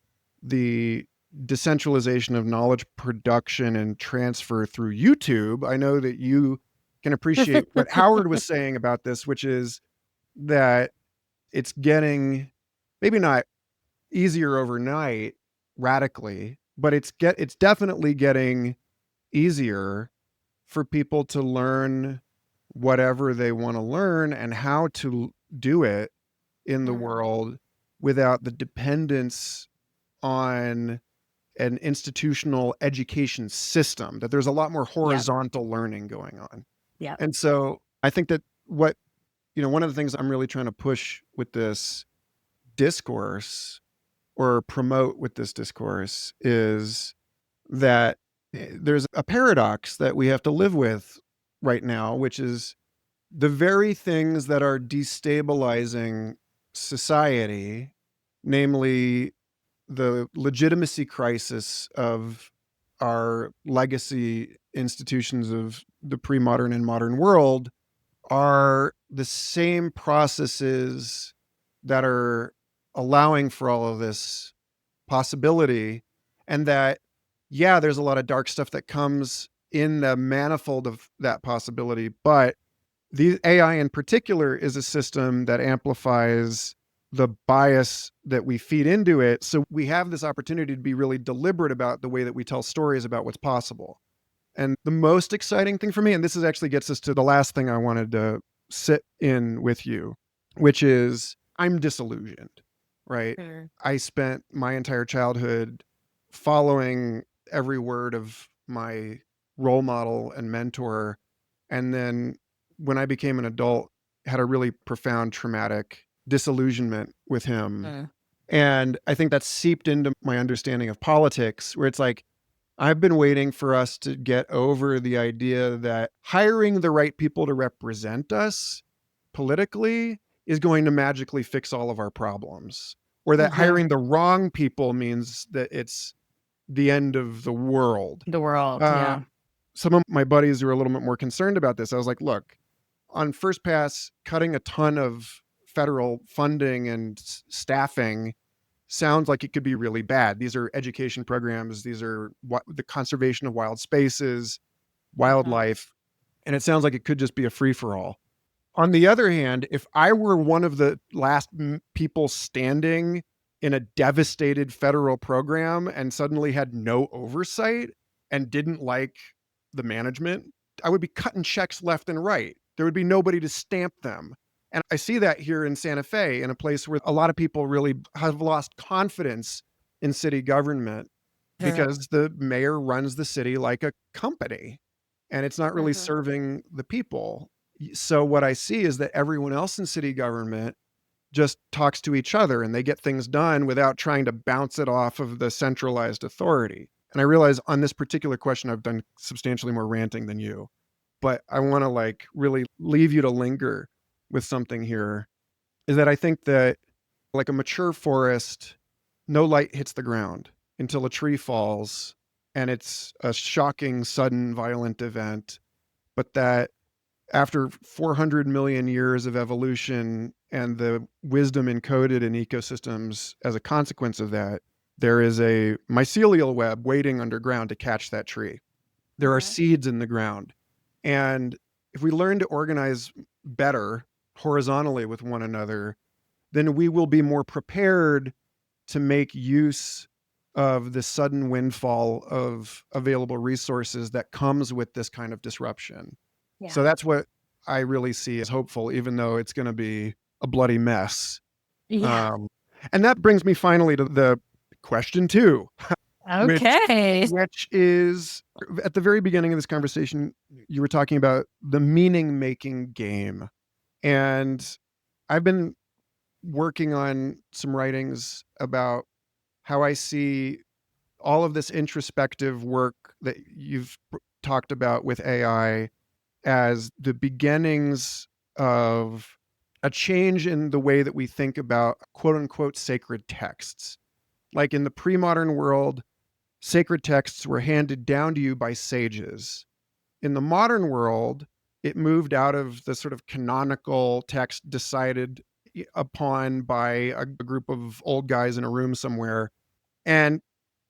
the decentralization of knowledge production and transfer through YouTube, I know that you can appreciate what Howard was saying about this, which is that it's getting maybe not easier overnight radically, but it's definitely getting easier for people to learn whatever they want to learn and how to do it in the world without the dependence on an institutional education system, that there's a lot more Yep. horizontal learning going on. Yep. And so I think that one of the things I'm really trying to push with this discourse or promote with this discourse is that there's a paradox that we have to live with right now, which is the very things that are destabilizing society, namely the legitimacy crisis of our legacy institutions of the pre-modern and modern world, are the same processes that are allowing for all of this possibility. And that, yeah, there's a lot of dark stuff that comes in the manifold of that possibility, but the AI in particular is a system that amplifies the bias that we feed into it. So we have this opportunity to be really deliberate about the way that we tell stories about what's possible. And the most exciting thing for me, and this is actually gets us to the last thing I wanted to sit in with you, which is I'm disillusioned, right? Mm. I spent my entire childhood following every word of my role model and mentor. And then when I became an adult, had a really profound traumatic disillusionment with him. Mm. And I think that seeped into my understanding of politics, where it's like, I've been waiting for us to get over the idea that hiring the right people to represent us politically is going to magically fix all of our problems, or that Mhm. hiring the wrong people means that it's the end of the world. The world, Uh, yeah. some of my buddies who are a little bit more concerned about this, I was like, look, on first pass, cutting a ton of federal funding and staffing sounds like it could be really bad. These are education programs, these are the conservation of wild spaces, Mhm. wildlife, and it sounds like it could just be a free for all. On the other hand, if I were one of the last people standing in a devastated federal program and suddenly had no oversight and didn't like the management, I would be cutting checks left and right. There would be nobody to stamp them. And I see that here in Santa Fe, in a place where a lot of people really have lost confidence in city government Sure. because the mayor runs the city like a company and it's not really Mhm. serving the people. So what I see is that everyone else in city government just talks to each other and they get things done without trying to bounce it off of the centralized authority. And I realize on this particular question, I've done substantially more ranting than you, but I want to like really leave you to linger with something here is that I think that like a mature forest, no light hits the ground until a tree falls and it's a shocking, sudden, violent event. But that after 400 million years of evolution and the wisdom encoded in ecosystems as a consequence of that, there is a mycelial web waiting underground to catch that tree. There are Mhm. seeds in the ground. And if we learn to organize better horizontally with one another, then we will be more prepared to make use of the sudden windfall of available resources that comes with this kind of disruption. So Yeah. that's what I really see as hopeful, even though it's going to be a bloody mess. Yeah. Um, and that brings me finally to the question two, which Okay. which is at the very beginning of this conversation, you were talking about the meaning making game. And I've been working on some writings about how I see all of this introspective work that you've talked about with AI as the beginnings of a change in the way that we think about quote unquote sacred texts. Like in the pre modern world, sacred texts were handed down to you by sages. In the modern world, it moved out of the sort of canonical text decided upon by a group of old guys in a room somewhere and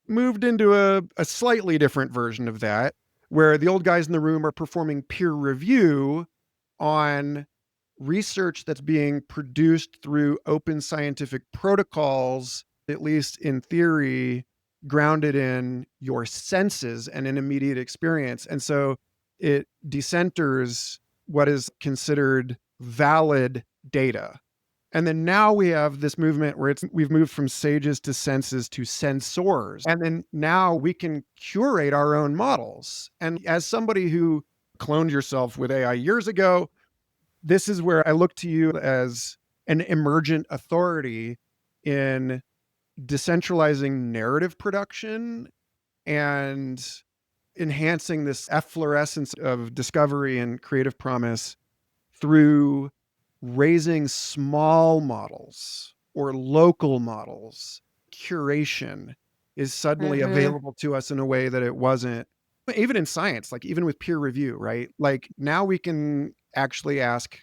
moved into a slightly different version of that, where the old guys in the room are performing peer review on research that's being produced through open scientific protocols, at least in theory, grounded in your senses and in immediate experience. And so it decenters what is considered valid data. And then now we have this movement where we've moved from sages to senses to sensors. And then now we can curate our own models. And as somebody who cloned yourself with AI years ago, this is where I look to you as an emergent authority in decentralizing narrative production and enhancing this efflorescence of discovery and creative promise through raising small models or local models. Curation is suddenly Mhm. available to us in a way that it wasn't, even in science, like even with peer review, right? Like now we can actually ask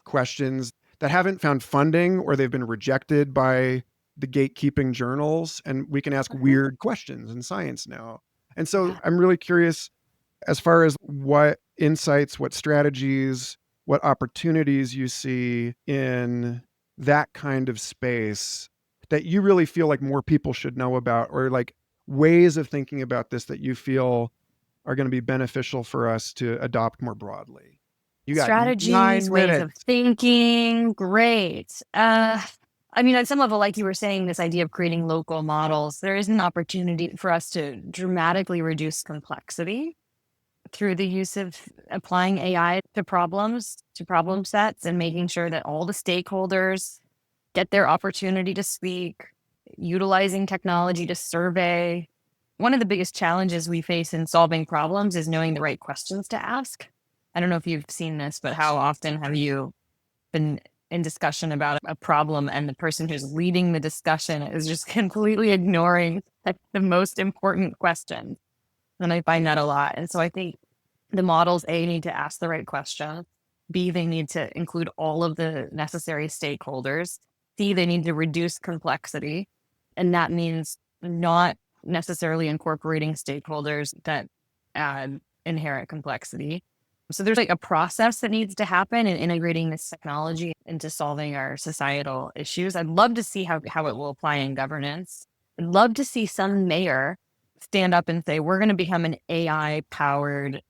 questions that haven't found funding or they've been rejected by the gatekeeping journals. And we can ask Mhm. weird questions in science now. And so Yeah. I'm really curious as far as what insights, what strategies, what opportunities you see in that kind of space that you really feel like more people should know about, or like ways of thinking about this that you feel are going to be beneficial for us to adopt more broadly? You got Strategies, 9 ways of minutes. thinking. Great. I mean, at some level, like you were saying, this idea of creating local models, there is an opportunity for us to dramatically reduce complexity through the use of applying AI to problems, to problem sets, and making sure that all the stakeholders get their opportunity to speak, utilizing technology to survey. One of the biggest challenges we face in solving problems is knowing the right questions to ask. I don't know if you've seen this, but how often have you been in discussion about a problem and the person who's leading the discussion is just completely ignoring the most important question? And I find that a lot. And so I think the models, A, need to ask the right question. B, they need to include all of the necessary stakeholders. C, they need to reduce complexity. And that means not necessarily incorporating stakeholders that add inherent complexity. So there's like a process that needs to happen in integrating this technology into solving our societal issues. I'd love to see how it will apply in governance. I'd love to see some mayor stand up and say, we're going to become an AI powered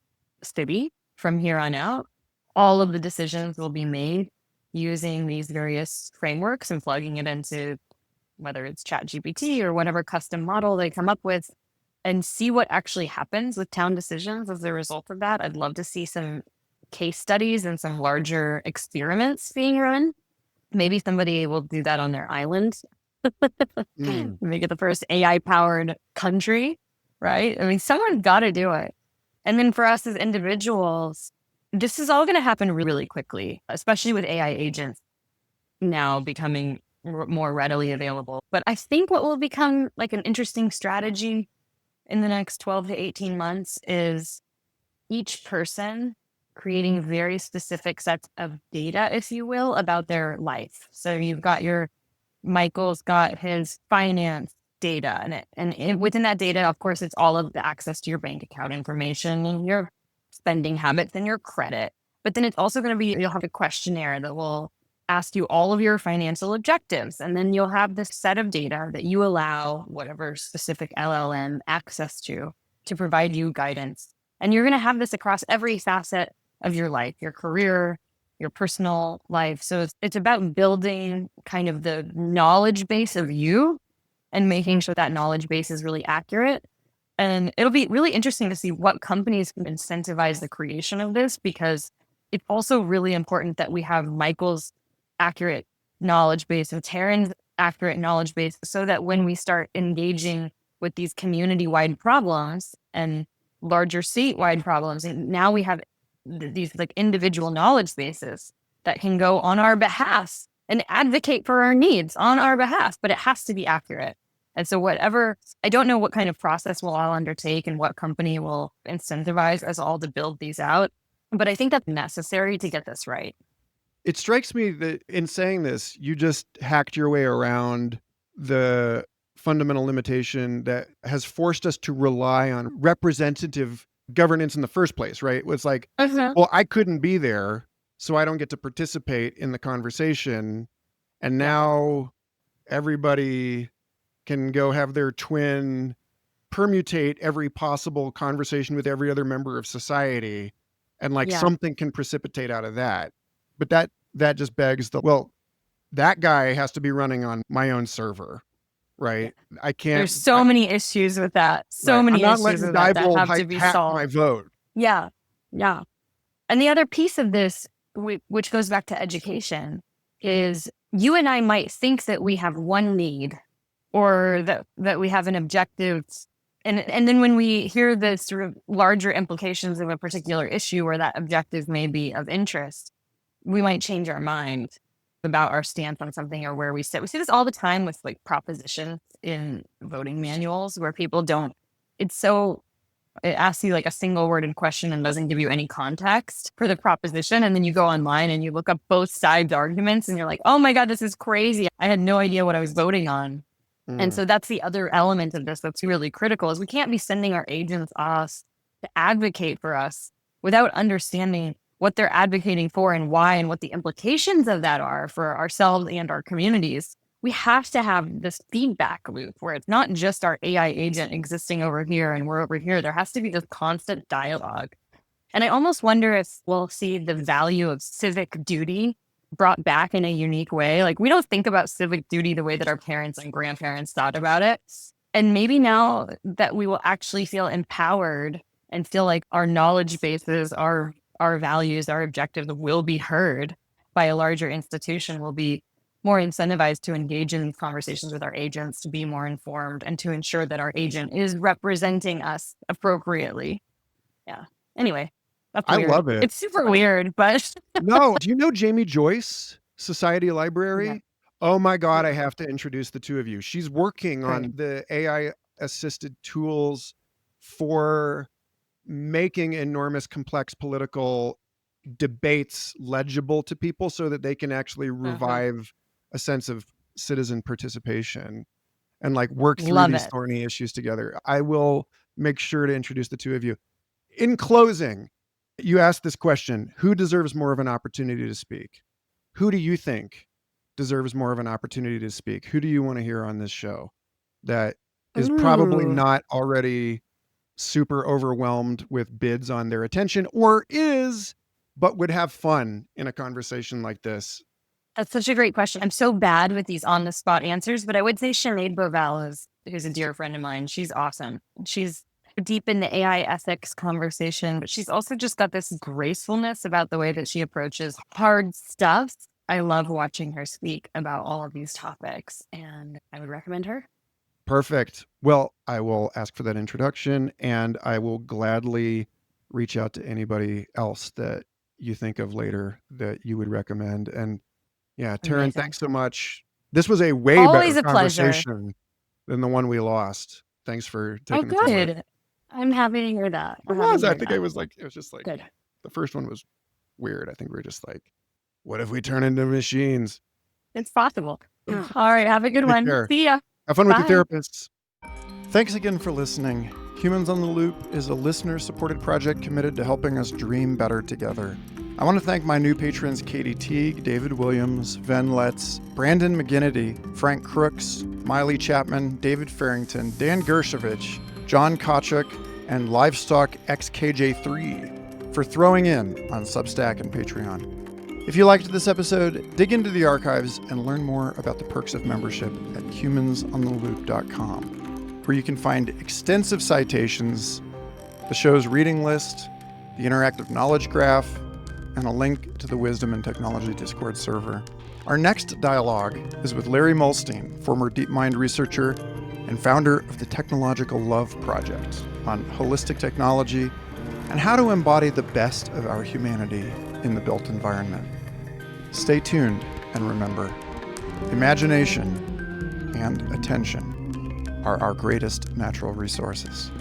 city from here on out. All of the decisions will be made using these various frameworks and plugging it into whether it's ChatGPT or whatever custom model they come up with, and see what actually happens with town decisions as a result of that. I'd love to see some case studies and some larger experiments being run. Maybe somebody will do that on their island. Make it the first AI powered country, right? I mean, someone's got to do it. And then for us as individuals, this is all going to happen really quickly, especially with AI agents now becoming more readily available. But I think what will become like an interesting strategy in the next 12 to 18 months is each person creating very specific sets of data, if you will, about their life. So you've got Michael's got his finance data, within that data, of course, it's all of the access to your bank account information and your spending habits and your credit. But then it's also going to be, you'll have a questionnaire that will ask you all of your financial objectives. And then you'll have this set of data that you allow whatever specific LLM access to provide you guidance. And you're going to have this across every facet of your life, your career, your personal life. So it's about building kind of the knowledge base of you and making sure that knowledge base is really accurate. And it'll be really interesting to see what companies can incentivize the creation of this, because it's also really important that we have Michael's accurate knowledge base and Taryn's accurate knowledge base, so that when we start engaging with these community-wide problems and larger state-wide problems, and now we have these like individual knowledge bases that can go on our behalf and advocate for our needs on our behalf, but it has to be accurate. And so I don't know what kind of process we'll all undertake and what company will incentivize us all to build these out, but I think that's necessary to get this right. It strikes me that in saying this, you just hacked your way around the fundamental limitation that has forced us to rely on representative governance in the first place, right? It's like, well, I couldn't be there, so I don't get to participate in the conversation. And now everybody can go have their twin permutate every possible conversation with every other member of society, and like something can precipitate out of that. But that just begs that guy has to be running on my own server, right? I can't. There's so many issues with that. Many I'm not issues letting with that Diebold have to be hack solved. my vote. Yeah. And the other piece of this, which goes back to education, is you and I might think that we have one need, or that we have an objective. And then when we hear the sort of larger implications of a particular issue where that objective may be of interest, we might change our mind about our stance on something or where we sit. We see this all the time with like propositions in voting manuals where people it asks you like a single worded question and doesn't give you any context for the proposition. And then you go online and you look up both sides' arguments and you're like, oh my God, this is crazy. I had no idea what I was voting on. And so that's the other element of this that's really critical, is we can't be sending our agents off to advocate for us without understanding what they're advocating for and why, and what the implications of that are for ourselves and our communities, we have to have this feedback loop where it's not just our AI agent existing over here and we're over here. There has to be this constant dialogue. And I almost wonder if we'll see the value of civic duty brought back in a unique way. Like, we don't think about civic duty the way that our parents and grandparents thought about it. And maybe now that we will actually feel empowered and feel like our knowledge bases, our values, our objectives will be heard by a larger institution, will be more incentivized to engage in these conversations with our agents, to be more informed, and to ensure that our agent is representing us appropriately. Yeah. Anyway, that's I weird. love it. It's super weird, but No, do you know Jamie Joyce, Society yeah. Library? Oh my God, I have to introduce the two of you. She's working Great. on the AI assisted tools for making enormous complex political debates legible to people so that they can actually revive a sense of citizen participation and like work through Love these it. thorny issues together. I will make sure to introduce the two of you. In closing, you asked this question: who deserves more of an opportunity to speak? Who do you think deserves more of an opportunity to speak? Who do you want to hear on this show that is probably Ooh, not already super overwhelmed with bids on their attention, or is, but would have fun in a conversation like this? that's such a great question. I'm so bad with these on the spot answers, but I would say Sinead Bovell who's a dear friend of mine. She's awesome. She's deep in the AI ethics conversation, but she's also just got this gracefulness about the way that she approaches hard stuff. I love watching her speak about all of these topics, and I would recommend her. Perfect. Well, I will ask for that introduction, and I will gladly reach out to anybody else that you think of later that you would recommend. And yeah, Taryn, Amazing. thanks so much. This was a way Always better a pleasure. conversation than the one we lost. Thanks for Oh, taking the time. good. I'm happy to hear that. It I'm happy was. to I hear think that. it was just like Good. the first one was weird. I think we were just like, what if we turn into machines? It's possible. All right. Have a good Take one. care. See ya. Have fun with your Bye. therapists. Thanks again for listening. Humans on the Loop is a listener-supported project committed to helping us dream better together. I want to thank my new patrons Katie Teague, David Williams, Ven Letts, Brandon McGinnity, Frank Crooks, Miley Chapman, David Farrington, Dan Gershovich, John Kachuk, and Livestock XKJ3 for throwing in on Substack and Patreon. If you liked this episode, dig into the archives and learn more about the perks of membership at humansontheloop.com, where you can find extensive citations, the show's reading list, the interactive knowledge graph, and a link to the Wisdom and Technology Discord server. Our next dialogue is with Larry Mulstein, former DeepMind researcher and founder of the Technological Love Project, on holistic technology and how to embody the best of our humanity in the built environment. Stay tuned, and remember, imagination and attention are our greatest natural resources.